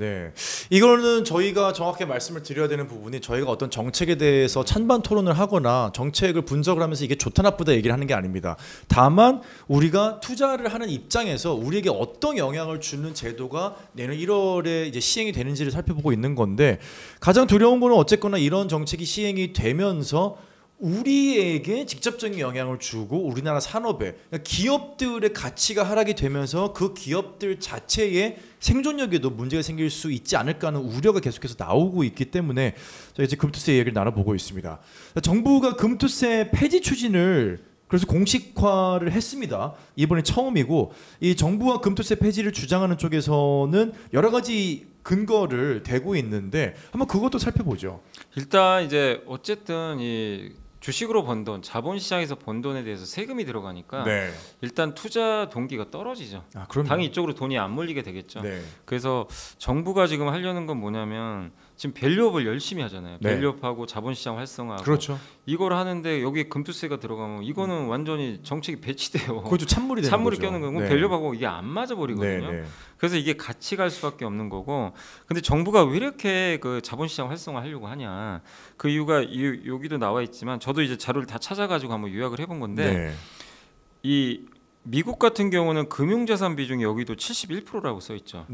이거는 저희가 정확하게 말씀을 드려야 되는 부분이 저희가 어떤 정책에 대해서 찬반 토론을 하거나 정책을 분석을 하면서 이게 좋다 나쁘다 얘기를 하는 게 아닙니다. 다만 우리가 투자를 하는 입장에서 우리에게 어떤 영향을 주는 제도가 내년 1월에 이제 시행이 되는지를 살펴보고 있는 건데 가장 두려운 거는 어쨌거나 이런 정책이 시행이 되면서 우리에게 직접적인 영향을 주고 우리나라 산업에 기업들의 가치가 하락이 되면서 그 기업들 자체의 생존력에도 문제가 생길 수 있지 않을까 하는 우려가 계속해서 나오고 있기 때문에 저희 이제 금투세 얘기를 나눠보고 있습니다. 정부가 금투세 폐지 추진을 그래서 공식화를 했습니다. 이번에 처음이고 이 정부와 금투세 폐지를 주장하는 쪽에서는 여러 가지 근거를 대고 있는데 한번 그것도 살펴보죠. 일단 이제 어쨌든 이 주식으로 번 돈, 자본시장에서 번 돈에 대해서 세금이 들어가니까 일단 투자 동기가 떨어지죠. 당연히 이쪽으로 돈이 안 몰리게 되겠죠. 그래서 정부가 지금 하려는 건 뭐냐면 지금 밸류업을 열심히 하잖아요. 밸류업하고 자본시장 활성화하고 이걸 하는데 여기에 금투세가 들어가면 이거는 완전히 정책이 배치돼요. 그것도 찬물이 되는 찬물이 거죠. 껴는 거고 밸류업하고 이게 안 맞아 버리거든요. 그래서 이게 같이 갈 수밖에 없는 거고 근데 정부가 왜 이렇게 그 자본시장 활성화하려고 하냐 그 이유가 여기도 나와 있지만 저도 이제 자료를 다 찾아가지고 한번 요약을 해본 건데 이 미국 같은 경우는 금융자산 비중이 여기도 71%라고 써 있죠.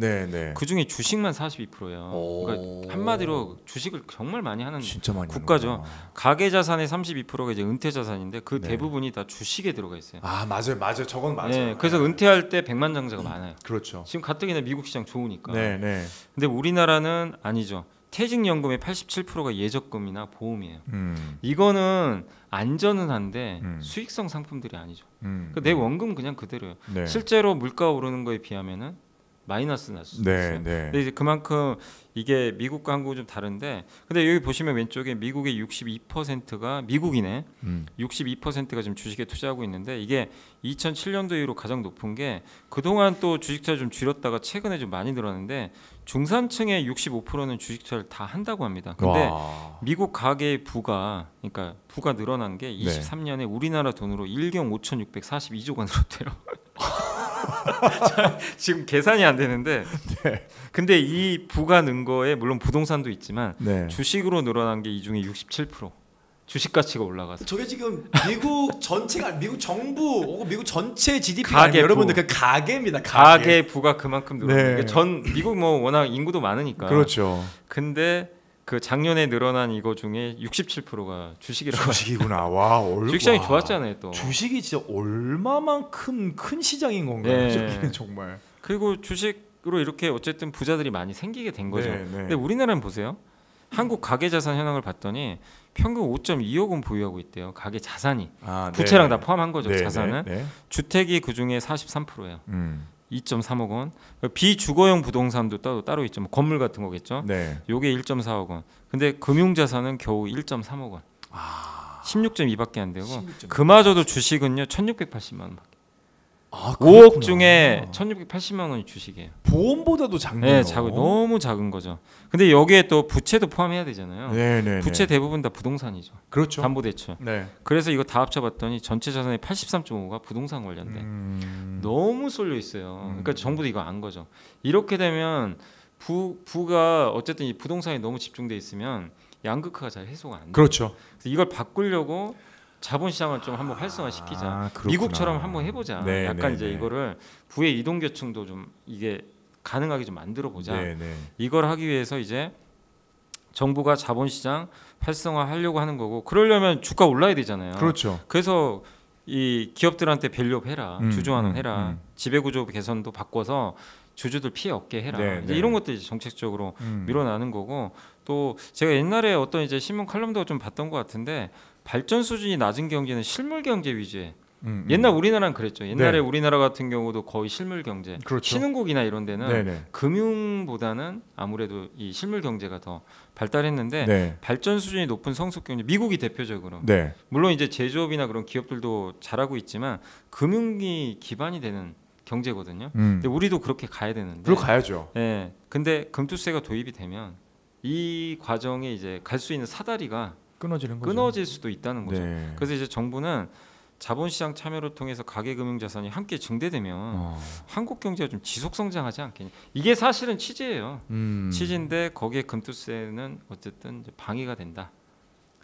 그 중에 주식만 42%예요. 그러니까 한마디로 주식을 정말 많이 하는 국가죠. 가계 자산의 32%가 이제 은퇴 자산인데 그 대부분이 다 주식에 들어가 있어요. 맞아요. 저건 맞아요. 그래서 은퇴할 때 백만장자가 많아요. 그렇죠. 지금 가뜩이나 미국 시장 좋으니까. 근데 우리나라는 아니죠. 퇴직연금의 87%가 예적금이나 보험이에요. 이거는 안전은 한데 수익성 상품들이 아니죠. 그러니까 내 원금 그냥 그대로예요. 네. 실제로 물가 오르는 거에 비하면은 마이너스 날 수도 네, 있어요. 네. 근데 이제 그만큼 이게 미국과 한국은 좀 다른데, 근데 여기 보시면 왼쪽에 미국의 62%가 미국이네. 62%가 지금 주식에 투자하고 있는데, 이게 2007년도 이후로 가장 높은 게, 그동안 또 주식 투자 좀 줄였다가 최근에 좀 많이 늘었는데, 중산층의 65%는 주식 투자를 다 한다고 합니다. 근데 와. 미국 가계의 부가, 그러니까 부가 늘어난 게 23년에 우리나라 돈으로 1경 5,642조가 늘었대요. 지금 계산이 안 되는데, 네. 근데 이 부가 는 거에 물론 부동산도 있지만 네. 주식으로 늘어난 게 이 중에 67%. 주식 가치가 올라가서. 저게 지금 미국 전체가 미국 정부 혹은 미국 전체 GDP 가계 여러분들 부. 그 가계입니다. 가계 부가 그만큼 늘어난 네. 게 전 미국 뭐 워낙 인구도 많으니까. 그렇죠. 근데 그 작년에 늘어난 이거 중에 67%가 주식이라고. 주식이구나. 와, 주식시장이 와. 좋았잖아요 또. 주식이 진짜 얼마만큼 큰 시장인 건가요? 네. 저기는 정말. 그리고 주식으로 이렇게 어쨌든 부자들이 많이 생기게 된 거죠. 네, 네. 근데 우리나라는 보세요. 한국 가계 자산 현황을 봤더니 평균 5.2억 원 보유하고 있대요. 가계 자산이. 아, 부채랑 네. 다 포함한 거죠. 네, 자산은. 네, 네. 주택이 그 중에 43%예요. 2.3억 원. 비주거용 부동산도 따로 있죠. 뭐 건물 같은 거겠죠. 네. 요게 1.4억 원. 근데 금융자산은 겨우 1.3억 원. 16.2밖에 안 되고 16.2. 그마저도 주식은요 1,680만 원. 아, 5억 그렇구나. 중에 1,680만 원이 주식이에요. 보험보다도 작네요. 네, 너무 작은 거죠. 근데 여기에 또 부채도 포함해야 되잖아요. 네, 네. 부채 네. 대부분 다 부동산이죠. 그렇죠. 담보대출. 네. 그래서 이거 다 합쳐봤더니 전체 자산의 83.5가 부동산 관련돼. 너무 쏠려 있어요. 그러니까 정부도 이거 안 거죠. 이렇게 되면 부가 어쨌든 이 부동산에 너무 집중돼 있으면 양극화가 잘 해소가 안 돼요. 그렇죠. 그래서 이걸 바꾸려고 자본시장을 좀 한번 활성화시키자. 아, 그렇구나. 미국처럼 한번 해보자. 네, 약간 네, 이제 네. 이거를 부의 이동계층도 좀 이게 가능하게 좀 만들어 보자. 네, 네. 이걸 하기 위해서 이제 정부가 자본시장 활성화하려고 하는 거고, 그러려면 주가 올라야 되잖아요. 그렇죠. 그래서 이 기업들한테 밸류업 해라, 주주환원 해라, 지배구조 개선도 바꿔서 주주들 피해 없게 해라. 네, 이제 네. 이런 것들이 정책적으로 밀어나는 거고, 또 제가 옛날에 어떤 이제 신문 칼럼도 좀 봤던 것 같은데, 발전 수준이 낮은 경제는 실물 경제 위주의. 옛날 우리나라는 그랬죠. 옛날에 네. 우리나라 같은 경우도 거의 실물 경제. 그렇죠. 신흥국이나 이런 데는 네네. 금융보다는 아무래도 이 실물 경제가 더 발달했는데, 네. 발전 수준이 높은 성숙 경제, 미국이 대표적으로. 네. 물론 이제 제조업이나 그런 기업들도 잘하고 있지만 금융이 기반이 되는 경제거든요. 근데 우리도 그렇게 가야 되는데. 그리고 가야죠. 예. 근데 금투세가 도입이 되면 이 과정에 이제 갈 수 있는 사다리가 끊어지는 거죠. 끊어질 수도 있다는 거죠. 네. 그래서 이제 정부는 자본시장 참여를 통해서 가계금융자산이 함께 증대되면 한국 경제가 좀 지속 성장하지 않겠냐. 이게 사실은 취지예요. 취지인데 거기에 금투세는 어쨌든 이제 방해가 된다.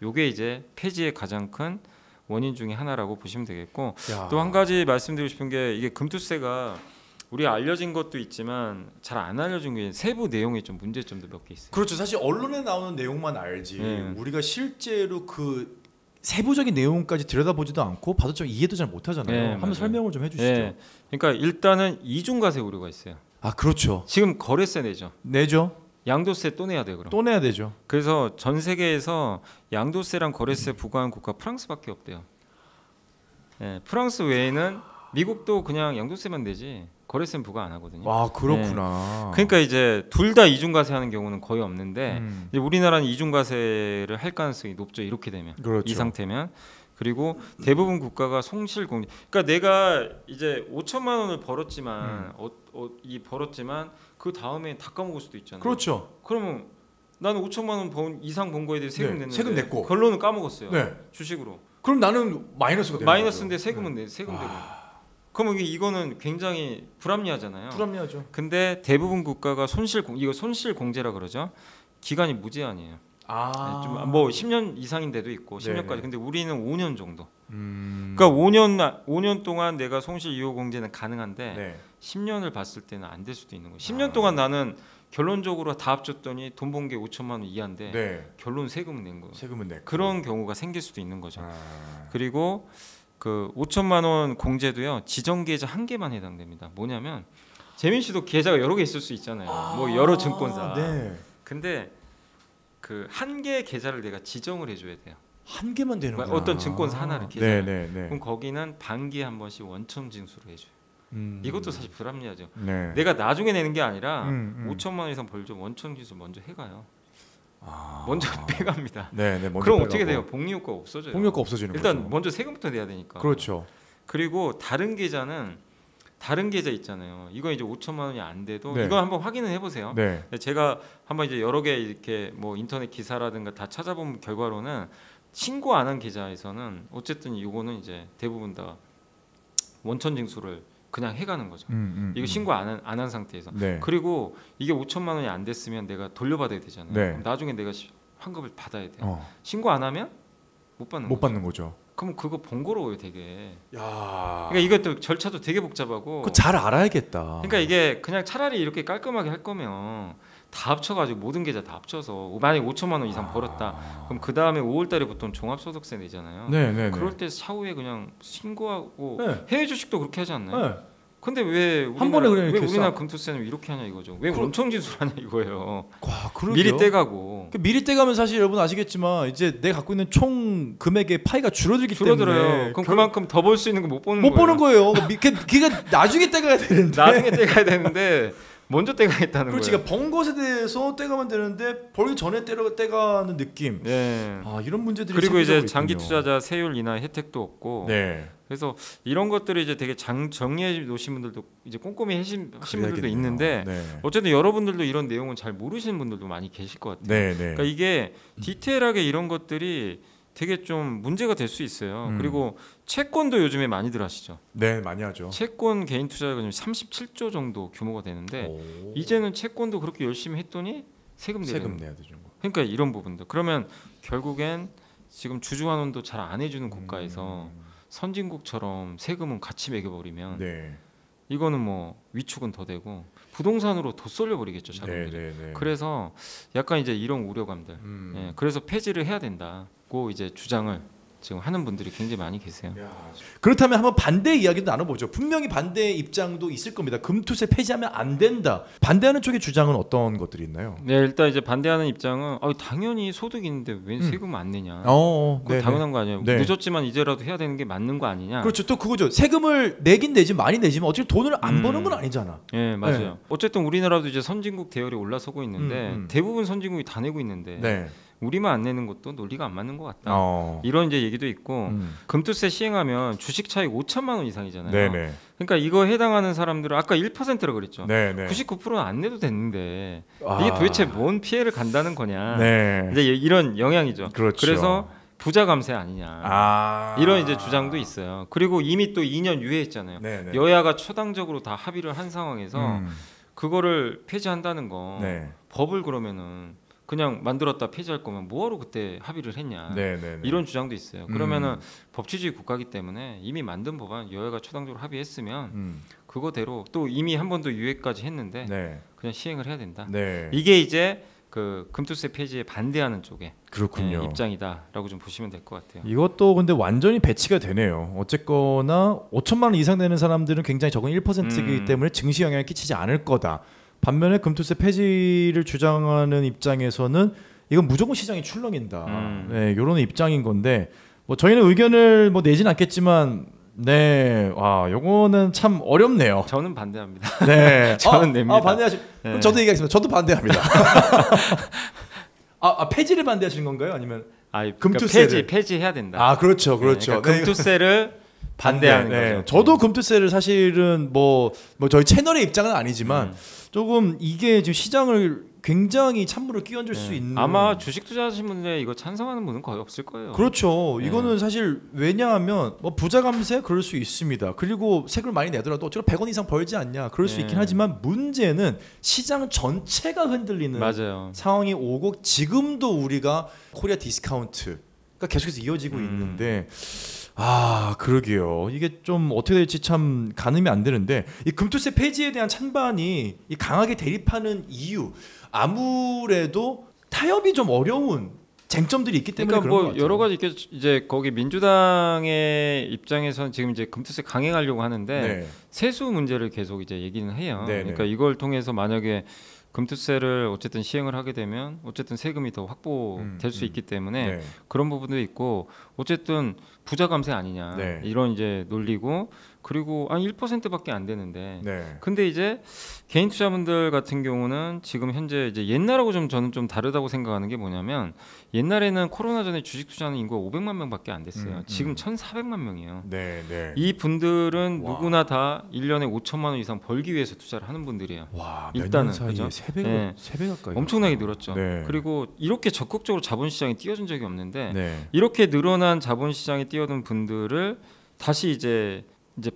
요게 이제 폐지의 가장 큰 원인 중에 하나라고 보시면 되겠고, 또 한 가지 말씀드리고 싶은 게, 이게 금투세가 우리가 알려진 것도 있지만 잘 안 알려진 게 세부 내용에 좀 문제점도 몇 개 있어요. 그렇죠. 사실 언론에 나오는 내용만 알지 네. 우리가 실제로 그 세부적인 내용까지 들여다보지도 않고 봐도 좀 이해도 잘 못하잖아요. 네, 한번 맞아요. 설명을 좀 해주시죠. 예. 그러니까 일단은 이중과세 우려가 있어요. 아, 그렇죠. 지금 거래세 내죠. 내죠. 양도세 또 내야 돼요. 그럼. 또 내야 되죠. 그래서 전 세계에서 양도세랑 거래세 부과한 국가 프랑스밖에 없대요. 예, 프랑스 외에는 미국도 그냥 양도세만 내지 거래세는 부과 안 하거든요. 와, 그렇구나. 그러니까 이제 둘 다 이중과세 하는 경우는 거의 없는데, 이제 우리나라는 이중과세를 할 가능성이 높죠. 이렇게 되면. 그렇죠. 이 상태면. 그리고 대부분 국가가 손실공제. 그러니까 내가 이제 5천만 원을 벌었지만 벌었지만 그 다음에 다 까먹을 수도 있잖아요. 그렇죠. 그러면 나는 5천만 원 이상 번 거에 대해 세금 네, 냈는데 세금 냈고. 결론은 까먹었어요. 네. 주식으로. 그럼 나는 마이너스가 되는 마이너스인데 거죠. 세금은 내 세금 되고. 그러면 이거는 굉장히 불합리하잖아요. 불합리하죠. 근데 대부분 국가가 이거 손실 공제라 그러죠. 기간이 무제한이에요. 아, 좀 뭐 10년 이상인 데도 있고 네네. 10년까지. 근데 우리는 5년 정도. 그러니까 5년 동안 내가 손실 이호 공제는 가능한데 네. 10년을 봤을 때는 안 될 수도 있는 거예요. 10년 동안 나는 결론적으로 다 합쳤더니 돈 번 게 5천만 원 이하인데 네. 결론 세금은 낸 거예요. 세금은 내. 그런 경우가 생길 수도 있는 거죠. 아. 그리고 그 5천만 원 공제도요, 지정 계좌 한 개만 해당됩니다. 뭐냐면 재민 씨도 계좌가 여러 개 있을 수 있잖아요. 뭐 여러 증권사. 네. 근데 그 한 개의 계좌를 내가 지정을 해줘야 돼요. 한 개만 되는구나. 어떤 증권사 하나를 계좌를. 네네네. 그럼 거기는 반기에 한 번씩 원천 징수를 해줘요. 이것도 사실 불합리하죠. 네. 내가 나중에 내는 게 아니라 5천만 원 이상 벌죠. 원천 징수 먼저 해가요. 먼저 빼갑니다. 네네. 먼저 그럼 빼가고. 어떻게 돼요? 복리효과 없어져요. 폭력가 없어지는 일단 거죠. 먼저 세금부터 내야 되니까. 그렇죠. 그리고 다른 계좌 있잖아요. 이거 이제 5천만 원이 안 돼도 네. 이거 한번 확인을 해보세요. 네. 제가 한번 이제 여러 개 이렇게 뭐 인터넷 기사라든가 다 찾아본 결과로는 신고 안 한 계좌에서는 어쨌든 이거는 이제 대부분 다 원천 징수를 그냥 해가는 거죠. 이거 신고 안 한 상태에서. 네. 그리고 이게 5천만 원이 안 됐으면 내가 돌려받아야 되잖아요. 네. 그럼 나중에 내가 환급을 받아야 돼요. 어. 신고 안 하면 못 받는 못 거죠. 받는 거죠. 그럼 그거 번거로워요, 되게. 야. 그러니까 이것도 절차도 되게 복잡하고. 그거 잘 알아야겠다. 그러니까 이게 그냥 차라리 이렇게 깔끔하게 할 거면 다 합쳐가지고 모든 계좌 다 합쳐서 만약 5천만 원 이상 벌었다. 그럼 그 다음에 5월달에 보통 종합소득세 내잖아요. 네네. 그럴 때 차후에 그냥 신고하고 네. 해외 주식도 그렇게 하지 않나요? 네. 근데 왜 한 번에 그냥 왜 이렇게 우리나라 싹. 금투세는 이렇게 하냐 이거죠. 왜 원천 징수하냐 이거예요. 와, 그러게요. 미리 떼가고. 미리 떼가면 사실 여러분 아시겠지만 이제 내가 갖고 있는 총 금액의 파이가 줄어들기 줄어들어요. 때문에 그럼 그만큼 더 벌 수 있는 거 못 보는 못 거예요. 보는 거예요. 그러니까 나중에 떼가야 되는데. 나중에 떼가야 되는데 먼저 떼가겠다는 그렇지. 거예요. 그러니까 번 것에 대해서 떼가면 되는데 벌기 전에 떼가는 느낌. 네. 아, 이런 문제들이 그리고 이제 생기고 장기 있군요. 투자자 세율 인하 혜택도 없고. 네. 그래서 이런 것들을 이제 되게 정리해 놓으신 분들도 이제 꼼꼼히 하신 분들도 그래야겠네요. 있는데 네. 어쨌든 여러분들도 이런 내용은 잘 모르시는 분들도 많이 계실 것 같아요. 네, 네. 그러니까 이게 디테일하게 이런 것들이 되게 좀 문제가 될 수 있어요. 그리고 채권도 요즘에 많이들 하시죠. 네, 많이 하죠. 채권 개인 투자가 지금 37조 정도 규모가 되는데 오. 이제는 채권도 그렇게 열심히 했더니 세금 내야 되죠. 그러니까 이런 부분도 그러면 결국엔 지금 주주환원도 잘 안 해주는 국가에서 선진국처럼 세금은 같이 매겨버리면 네. 이거는 뭐 위축은 더 되고 부동산으로 더 쏠려버리겠죠 네, 자금들이. 네, 네. 그래서 약간 이제 이런 우려감들. 예, 그래서 폐지를 해야 된다고 이제 주장을 지금 하는 분들이 굉장히 많이 계세요. 그렇다면 한번 반대 이야기도 나눠보죠. 분명히 반대 입장도 있을 겁니다. 금투세 폐지하면 안 된다. 반대하는 쪽의 주장은 어떤 것들이 있나요? 네, 일단 이제 반대하는 입장은 당연히 소득이 있는데 왜 세금 안 내냐. 그건 네, 당연한 거 아니에요. 네. 늦었지만 이제라도 해야 되는 게 맞는 거 아니냐. 그렇죠. 또 그거죠. 세금을 내긴 내지 많이 내지만 어차피 돈을 안 버는 건 아니잖아. 예, 맞아요. 네. 어쨌든 우리나라도 이제 선진국 대열에 올라서고 있는데 대부분 선진국이 다 내고 있는데 네. 우리만 안 내는 것도 논리가 안 맞는 것 같다. 이런 이제 얘기도 있고 금투세 시행하면 주식 차익 5천만 원 이상이잖아요. 네네. 그러니까 이거 해당하는 사람들은 아까 1%라고 그랬죠. 네네. 99%는 안 내도 됐는데 이게 도대체 뭔 피해를 간다는 거냐. 네. 이제 이런 영향이죠. 그렇죠. 그래서 부자 감세 아니냐. 이런 이제 주장도 있어요. 그리고 이미 또 2년 유예했잖아요. 네네. 여야가 초당적으로 다 합의를 한 상황에서 그거를 폐지한다는 거 네. 법을 그러면은 그냥 만들었다 폐지할 거면 뭐하러 그때 합의를 했냐. 네네네. 이런 주장도 있어요. 그러면은 법치주의 국가이기 때문에 이미 만든 법안 여야가 초당적으로 합의했으면 그거대로 또 이미 한 번 더 유예까지 했는데 네. 그냥 시행을 해야 된다. 네. 이게 이제 그 금투세 폐지에 반대하는 쪽의 그렇군요. 입장이다라고 좀 보시면 될 것 같아요. 이것도 근데 완전히 배치가 되네요. 어쨌거나 5천만 원 이상 되는 사람들은 굉장히 적은 1%이기 때문에 증시 영향을 끼치지 않을 거다. 반면에 금투세 폐지를 주장하는 입장에서는 이건 무조건 시장이 출렁인다. 네, 이런 입장인 건데 뭐 저희는 의견을 뭐 내진 않겠지만 네, 와, 요거는 참 어렵네요. 저는 반대합니다. 네, 저는 냅니다. 반대하시. 그럼 저도 얘기하겠습니다. 저도 반대합니다. 폐지를 반대하시는 건가요? 아니면 금투세를 폐지해야 된다. 그렇죠, 그렇죠. 네, 그러니까 금투세를 반대하는 거죠. 저도 금투세를 사실은 뭐 저희 채널의 입장은 아니지만 조금 이게 지금 시장을 굉장히 찬물을 끼얹을 수 있는. 아마 주식 투자하시는 분들 이거 찬성하는 분은 거의 없을 거예요. 그렇죠. 이거는 사실 왜냐하면 뭐 부자 감세 그럴 수 있습니다. 그리고 세금을 많이 내더라도 어차피 100원 이상 벌지 않냐 그럴 수 있긴 하지만 문제는 시장 전체가 흔들리는 맞아요. 상황이 오고 지금도 우리가 코리아 디스카운트가 계속해서 이어지고 있는데 그러게요. 이게 좀 어떻게 될지 참 가늠이 안 되는데 이 금투세 폐지에 대한 찬반이 이 강하게 대립하는 이유 아무래도 타협이 좀 어려운 쟁점들이 있기 때문에 그러니까 그런 것 뭐 같아요. 여러 가지 이제 거기 민주당의 입장에서는 지금 이제 금투세 강행하려고 하는데 네. 세수 문제를 계속 이제 얘기는 해요. 네네. 그러니까 이걸 통해서 만약에 금투세를 어쨌든 시행을 하게 되면 어쨌든 세금이 더 확보될 수 있기 때문에 네. 그런 부분도 있고 어쨌든 부자 감세 아니냐 네. 이런 이제 논리고 그리고 한 1%밖에 안 되는데 네. 근데 이제 개인 투자분들 같은 경우는 지금 현재 이제 옛날하고 좀 저는 좀 다르다고 생각하는 게 뭐냐면 옛날에는 코로나 전에 주식 투자하는 인구가 500만 명밖에 안 됐어요. 지금 1,400만 명이에요. 네. 네. 이 분들은 와. 누구나 다 1년에 5천만 원 이상 벌기 위해서 투자를 하는 분들이에요. 와, 일단은, 몇년 사이에 그죠? 3배, 네. 3배 가까이 엄청나게 늘었죠. 네. 그리고 이렇게 적극적으로 자본시장이 뛰어든 적이 없는데 네. 이렇게 늘어난 자본시장에 뛰어든 분들을 다시 이제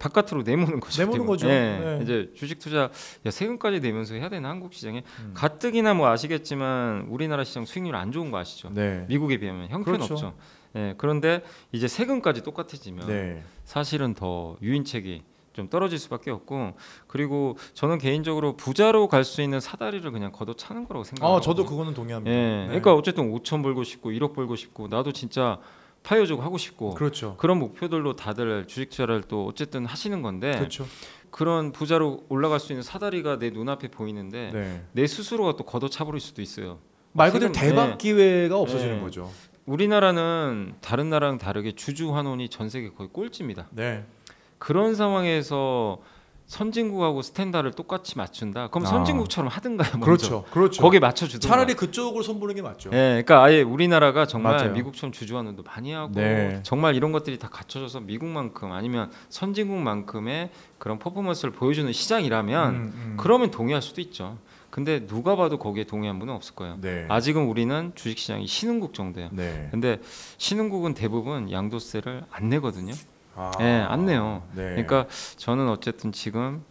바깥으로 내모는 거죠. 내모는 지금. 거죠. 예, 네. 이제 주식 투자 세금까지 내면서 해야 되나 한국 시장에 가뜩이나 뭐 아시겠지만 우리나라 시장 수익률 안 좋은 거 아시죠? 네. 미국에 비하면 형편없죠. 그렇죠. 예, 그런데 이제 세금까지 똑같아지면 네. 사실은 더 유인책이 좀 떨어질 수밖에 없고 그리고 저는 개인적으로 부자로 갈 수 있는 사다리를 그냥 걷어차는 거라고 생각해요. 저도 그거는 동의합니다. 예, 네. 그러니까 어쨌든 5천 벌고 싶고 1억 벌고 싶고 나도 진짜 파이어족 하고 싶고 그렇죠. 그런 목표들로 다들 주식 투자를 또 어쨌든 하시는 건데 그렇죠. 그런 부자로 올라갈 수 있는 사다리가 내 눈앞에 보이는데 네. 내 스스로가 또 걷어차버릴 수도 있어요. 말 그대로 세금- 대박 네. 기회가 없어지는 네. 거죠. 우리나라는 다른 나라랑 다르게 주주 환원이 전 세계 거의 꼴찌입니다. 네. 그런 상황에서 선진국하고 스탠다를 똑같이 맞춘다. 그럼 아. 선진국처럼 하든가요. 먼저. 그렇죠. 그렇죠. 거기에 맞춰주든가. 차라리 그쪽으로 손보는 게 맞죠. 예, 그러니까 아예 우리나라가 정말 맞아요. 미국처럼 주주환원도 많이 하고 네. 정말 이런 것들이 다 갖춰져서 미국만큼 아니면 선진국만큼의 그런 퍼포먼스를 보여주는 시장이라면 그러면 동의할 수도 있죠. 근데 누가 봐도 거기에 동의한 분은 없을 거예요. 네. 아직은 우리는 주식시장이 신흥국 정도예요. 네. 근데 신흥국은 대부분 양도세를 안 내거든요. 아. 예, 안 내요. 네. 그러니까 저는 어쨌든 지금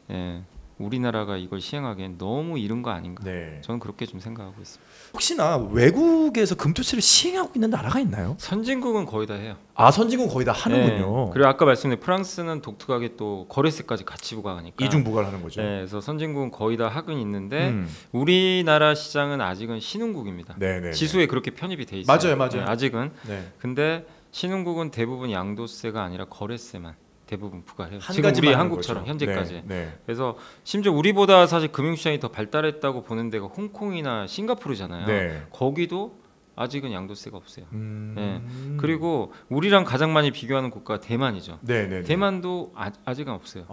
우리나라가 이걸 시행하기엔 너무 이른 거 아닌가. 네. 저는 그렇게 좀 생각하고 있습니다. 혹시나 외국에서 금투세를 시행하고 있는 나라가 있나요? 선진국은 거의 다 해요. 아, 선진국 거의 다 하는군요. 그리고 아까 말씀드린 프랑스는 독특하게 또 거래세까지 같이 부과하니까. 이중 부과를 하는 거죠. 그래서 선진국은 거의 다 하긴 있는데 음. 우리나라 시장은 아직은 신흥국입니다. 네, 네. 지수에 그렇게 편입이 돼 있어요. 맞아요, 맞아요. 아직은. 네. 근데 신흥국은 대부분 양도세가 아니라 거래세만 대부분 부과해요. 한 지금 우리 가지만 하는 한국처럼 거죠. 현재까지. 네. 네. 그래서 심지어 우리보다 사실 금융시장이 더 발달했다고 보는 데가 홍콩이나 싱가포르잖아요. 네. 거기도 아직은 양도세가 없어요. 네. 그리고 우리랑 가장 많이 비교하는 국가가 대만이죠. 네, 네. 대만도 아직은 없어요.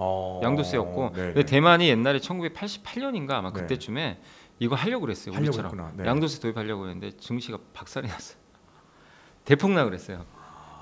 양도세 없고. 네, 근데 네. 대만이 옛날에 1988년인가 아마 네. 그때쯤에 이거 하려고 그랬어요. 하려고 우리처럼. 했구나. 네. 양도세 도입하려고 했는데 증시가 박살이 났어요. 대폭락 그랬어요.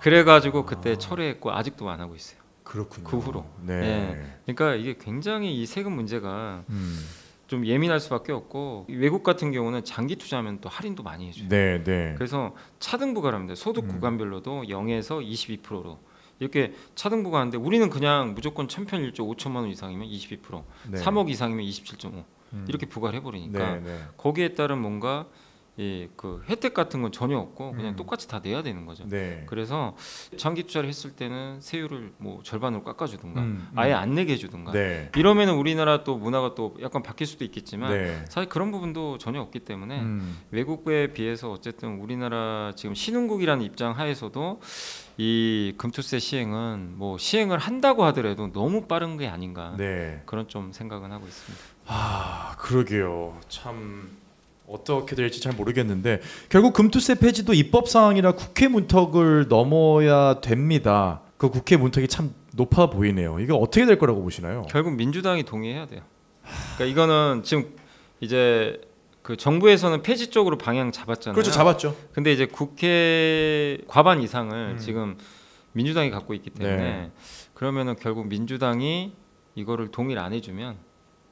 그래가지고 그때 철회했고 아직도 안 하고 있어요. 그렇군요. 그 후로. 네. 그러니까 이게 굉장히 이 세금 문제가 음. 좀 예민할 수밖에 없고 외국 같은 경우는 장기 투자하면 또 할인도 많이 해줘요. 네, 네. 그래서 차등부가랍니다. 소득 구간별로도 0에서 22%로 이렇게 차등부가하는데 우리는 그냥 무조건 천편일조 5천만 원 이상이면 22%, 네. 3억 이상이면 27.5 이렇게 부과를 해버리니까 네, 네. 거기에 따른 뭔가 그 혜택 같은 건 전혀 없고 그냥 똑같이 다 내야 되는 거죠. 네. 그래서 장기 투자를 했을 때는 세율을 뭐 절반으로 깎아주든가 아예 아예 안 내게 해주든가 네. 이러면은 우리나라 또 문화가 또 약간 바뀔 수도 있겠지만 네. 사실 그런 부분도 전혀 없기 때문에 음. 외국에 비해서 어쨌든 우리나라 지금 신흥국이라는 입장 하에서도 이 금투세 시행은 뭐 시행을 한다고 하더라도 너무 빠른 게 아닌가 네. 그런 좀 생각은 하고 있습니다. 아, 그러게요. 참 어떻게 될지 잘 모르겠는데 결국 금투세 폐지도 입법 사항이라 국회 문턱을 넘어야 됩니다. 그 국회 문턱이 참 높아 보이네요. 이거 어떻게 될 거라고 보시나요? 결국 민주당이 동의해야 돼요. 그러니까 이거는 지금 이제 그 정부에서는 폐지 쪽으로 방향 잡았잖아요. 그렇죠, 잡았죠. 근데 이제 국회 과반 이상을 지금 민주당이 갖고 있기 때문에 네. 그러면은 결국 민주당이 이거를 동의를 안 해주면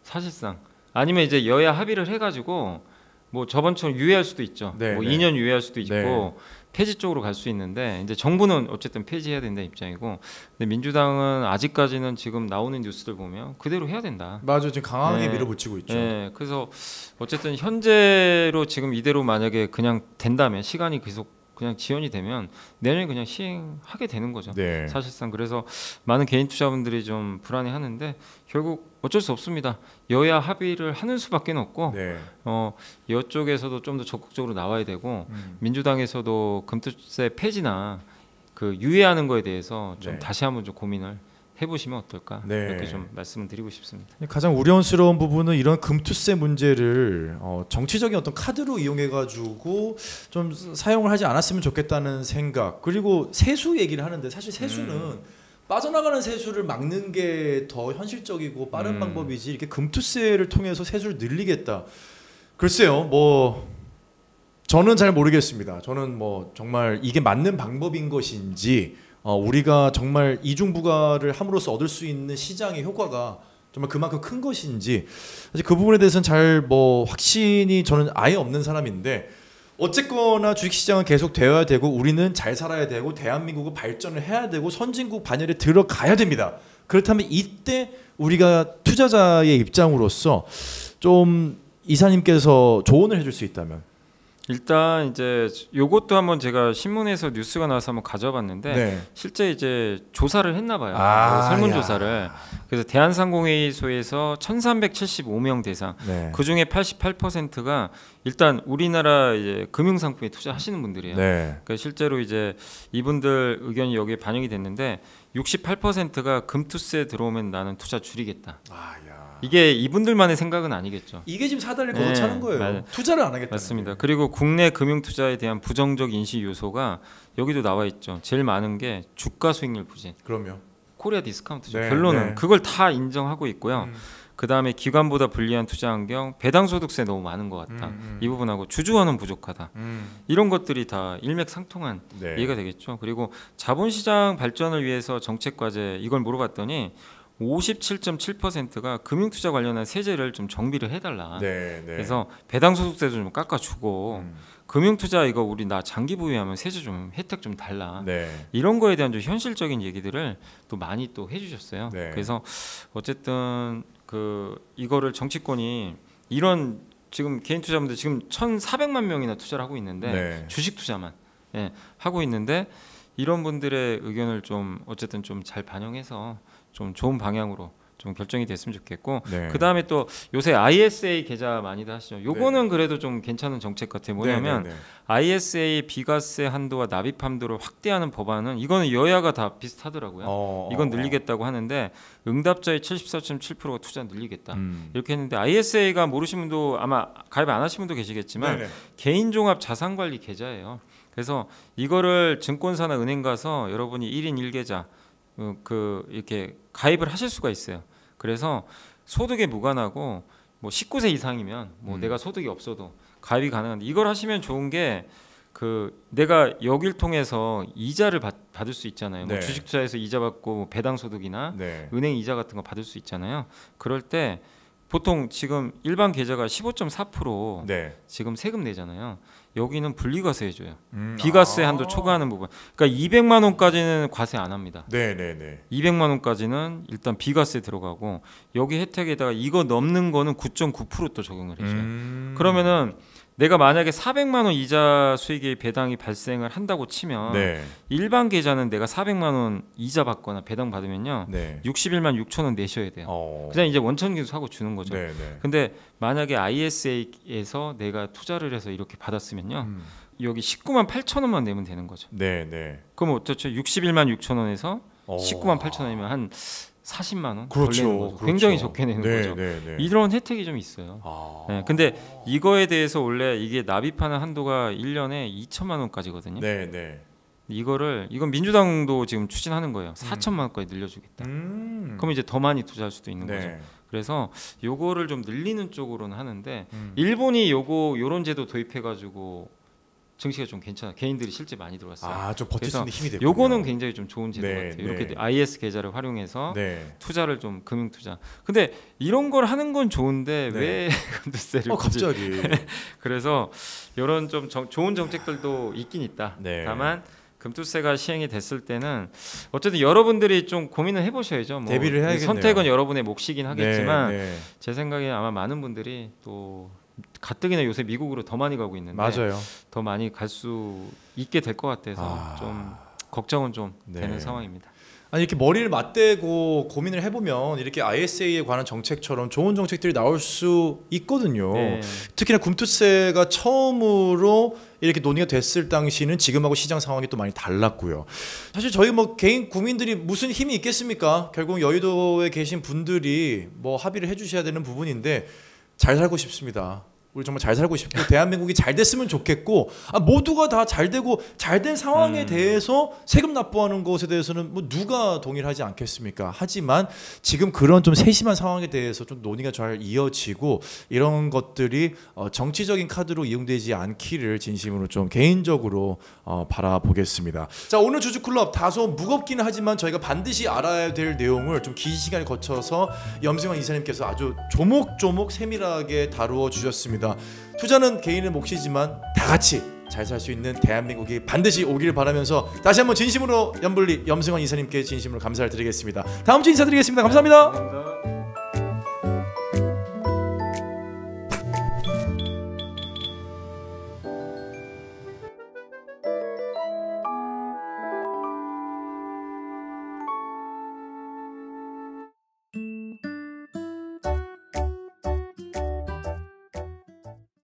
사실상 아니면 이제 여야 합의를 해가지고 뭐 저번처럼 유예할 수도 있죠. 네, 뭐 네. 2년 유예할 수도 있고 네. 폐지 쪽으로 갈 수 있는데 이제 정부는 어쨌든 폐지해야 된다는 입장이고 근데 민주당은 아직까지는 지금 나오는 뉴스들 보면 그대로 해야 된다. 맞아요. 지금 강하게 네. 밀어붙이고 있죠. 네, 그래서 어쨌든 현재로 지금 이대로 만약에 그냥 된다면 시간이 계속 그냥 지연이 되면 내년에 그냥 시행하게 되는 거죠. 네. 사실상 그래서 많은 개인 투자분들이 좀 불안해하는데 결국 어쩔 수 없습니다. 여야 합의를 하는 수밖에 없고 네. 이쪽에서도 좀 더 적극적으로 나와야 되고 민주당에서도 금투세 폐지나 그 유예하는 거에 대해서 좀 네. 다시 한번 좀 고민을 해보시면 어떨까 네. 이렇게 좀 말씀을 드리고 싶습니다. 가장 우려스러운 부분은 이런 금투세 문제를 정치적인 어떤 카드로 이용해가지고 좀 사용을 하지 않았으면 좋겠다는 생각. 그리고 세수 얘기를 하는데 사실 세수는 빠져나가는 세수를 막는 게 더 현실적이고 빠른 방법이지 이렇게 금투세를 통해서 세수를 늘리겠다. 글쎄요, 뭐 저는 잘 모르겠습니다. 저는 뭐 정말 이게 맞는 방법인 것인지. 우리가 정말 이중부가를 함으로써 얻을 수 있는 시장의 효과가 정말 그만큼 큰 것인지 사실 그 부분에 대해서는 잘 뭐 확신이 저는 아예 없는 사람인데 어쨌거나 주식시장은 계속 되어야 되고 우리는 잘 살아야 되고 대한민국은 발전을 해야 되고 선진국 반열에 들어가야 됩니다. 그렇다면 이때 우리가 투자자의 입장으로서 좀 이사님께서 조언을 해줄 수 있다면 일단 이제 요것도 한번 제가 신문에서 뉴스가 나와서 한번 가져봤는데 네. 실제 이제 조사를 했나 봐요. 설문조사를. 그래서 대한상공회의소에서 1375명 대상. 네. 그중에 88%가 일단 우리나라 이제 금융상품에 투자하시는 분들이에요. 네. 그러니까 실제로 이제 이분들 의견이 여기에 반영이 됐는데 68%가 금투세 들어오면 나는 투자 줄이겠다. 이게 이분들만의 생각은 아니겠죠. 이게 지금 사다리를 걷어차는 거예요. 맞아요. 투자를 안 하겠다. 맞습니다. 그리고 국내 금융 투자에 대한 부정적 인식 요소가 여기도 나와 있죠. 제일 많은 게 주가 수익률 부진. 그럼요. 코리아 디스카운트죠. 네, 결론은 네. 그걸 다 인정하고 있고요. 그 다음에 기관보다 불리한 투자 환경, 배당 소득세 너무 많은 것 같다. 이 부분하고 주주원은 부족하다. 이런 것들이 다 일맥상통한 네. 이해가 되겠죠. 그리고 자본시장 발전을 위해서 정책 과제 이걸 물어봤더니 57.7%가 금융투자 관련한 세제를 좀 정비를 해달라. 네, 네. 그래서 배당 소득세도 좀 깎아주고 금융투자 이거 우리 나 장기 보유하면 세제 좀 혜택 좀 달라. 네. 이런 거에 대한 좀 현실적인 얘기들을 또 많이 또 해주셨어요. 네. 그래서 어쨌든 그 이거를 정치권이 이런 지금 개인 투자분들 지금 1,400만 명이나 투자를 하고 있는데 네. 주식 투자만 하고 있는데 이런 분들의 의견을 좀 어쨌든 좀 잘 반영해서 좀 좋은 방향으로 좀 결정이 됐으면 좋겠고 네. 그 다음에 또 요새 ISA 계좌 많이들 하시죠. 요거는 그래도 좀 괜찮은 정책 같아요. 뭐냐면 네, 네, 네. ISA 비과세 한도와 납입 한도를 확대하는 법안은 이거는 여야가 다 비슷하더라고요. 이건 늘리겠다고 하는데 응답자의 74.7%가 투자 늘리겠다 이렇게 했는데 ISA가 모르시는 분도 아마 가입 안 하신 분도 계시겠지만 네네. 개인종합 자산관리 계좌예요. 그래서 이거를 증권사나 은행 가서 여러분이 1인 1계좌 그 이렇게 가입을 하실 수가 있어요. 그래서 소득에 무관하고 뭐 19세 이상이면 뭐 내가 소득이 없어도 가입이 가능한데 이걸 하시면 좋은 게 그 내가 여길 통해서 이자를 받을 수 있잖아요. 네. 뭐 주식 투자에서 이자 받고 뭐 배당 소득이나 네. 은행 이자 같은 거 받을 수 있잖아요. 그럴 때 보통 지금 일반 계좌가 15.4% 네. 지금 세금 내잖아요. 여기는 분리과세 해줘요. 비과세 한도 초과하는 부분. 그러니까 200만 원까지는 과세 안 합니다. 네, 네, 네. 200만 원까지는 일단 비과세 들어가고 여기 혜택에다가 이거 넘는 거는 9.9%또 적용을 해줘요. 그러면은 내가 만약에 400만 원 이자 수익의 배당이 발생을 한다고 치면 네. 일반 계좌는 내가 400만 원 이자 받거나 배당 받으면요. 네. 61만 6천 원 내셔야 돼요. 그냥 이제 원천기수 하고 주는 거죠. 네, 네. 근데 만약에 ISA에서 내가 투자를 해서 이렇게 받았으면요. 여기 19만 8천 원만 내면 되는 거죠. 네, 네. 그럼 어떻죠? 61만 6천 원에서 19만 8천 원이면 한 40만 원 그렇죠. 덜 내는 거죠. 그렇죠. 굉장히 적게 내는 네, 거죠. 네, 네. 이런 혜택이 좀 있어요. 네, 근데 이거에 대해서 원래 이게 납입하는 한도가 1년에 2천만 원까지거든요. 네, 네. 이건 민주당도 지금 추진하는 거예요. 4천만 원까지 늘려주겠다. 그럼 이제 더 많이 투자할 수도 있는 거죠. 네. 그래서 요거를 좀 늘리는 쪽으로는 하는데 일본이 요런 제도 도입해가지고 증시가 좀 괜찮아. 개인들이 실제 많이 들어왔어요. 좀 버틸 수 있는 힘이 되고. 요거는 굉장히 좀 좋은 제도 네, 같아요. 네. 이렇게 IS 계좌를 활용해서 네. 투자를 좀 금융 투자. 근데 이런 걸 하는 건 좋은데 네. 왜 금투세를 굳이? 갑자기. 그래서 이런 좀 좋은 정책들도 있긴 있다. 네. 다만 금투세가 시행이 됐을 때는 어쨌든 여러분들이 좀 고민을 해보셔야죠. 뭐 대비를 해야겠네요. 선택은 여러분의 몫이긴 하겠지만 네, 네. 제 생각에 아마 많은 분들이 또 가뜩이나 요새 미국으로 더 많이 가고 있는데 맞아요. 더 많이 갈 수 있게 될 것 같아서 좀 걱정은 좀 네. 되는 상황입니다. 아니 이렇게 머리를 맞대고 고민을 해보면 이렇게 ISA에 관한 정책처럼 좋은 정책들이 나올 수 있거든요. 네. 특히나 굼투세가 처음으로 이렇게 논의가 됐을 당시는 지금하고 시장 상황이 또 많이 달랐고요. 사실 저희 뭐 개인 국민들이 무슨 힘이 있겠습니까? 결국 여의도에 계신 분들이 뭐 합의를 해주셔야 되는 부분인데 잘 살고 싶습니다. 우리 정말 잘 살고 싶고 대한민국이 잘 됐으면 좋겠고 모두가 다 잘 되고 잘 된 상황에 대해서 세금 납부하는 것에 대해서는 뭐 누가 동의를 하지 않겠습니까? 하지만 지금 그런 좀 세심한 상황에 대해서 좀 논의가 잘 이어지고 이런 것들이 정치적인 카드로 이용되지 않기를 진심으로 좀 개인적으로 바라보겠습니다. 자, 오늘 주주클럽 다소 무겁기는 하지만 저희가 반드시 알아야 될 내용을 좀 긴 시간을 거쳐서 염승환 이사님께서 아주 조목조목 세밀하게 다루어 주셨습니다. 투자는 개인의 몫이지만 다 같이 잘 살 수 있는 대한민국이 반드시 오기를 바라면서 다시 한번 진심으로 염불리 염승환 이사님께 진심으로 감사를 드리겠습니다. 다음 주 인사드리겠습니다. 감사합니다. 감사합니다.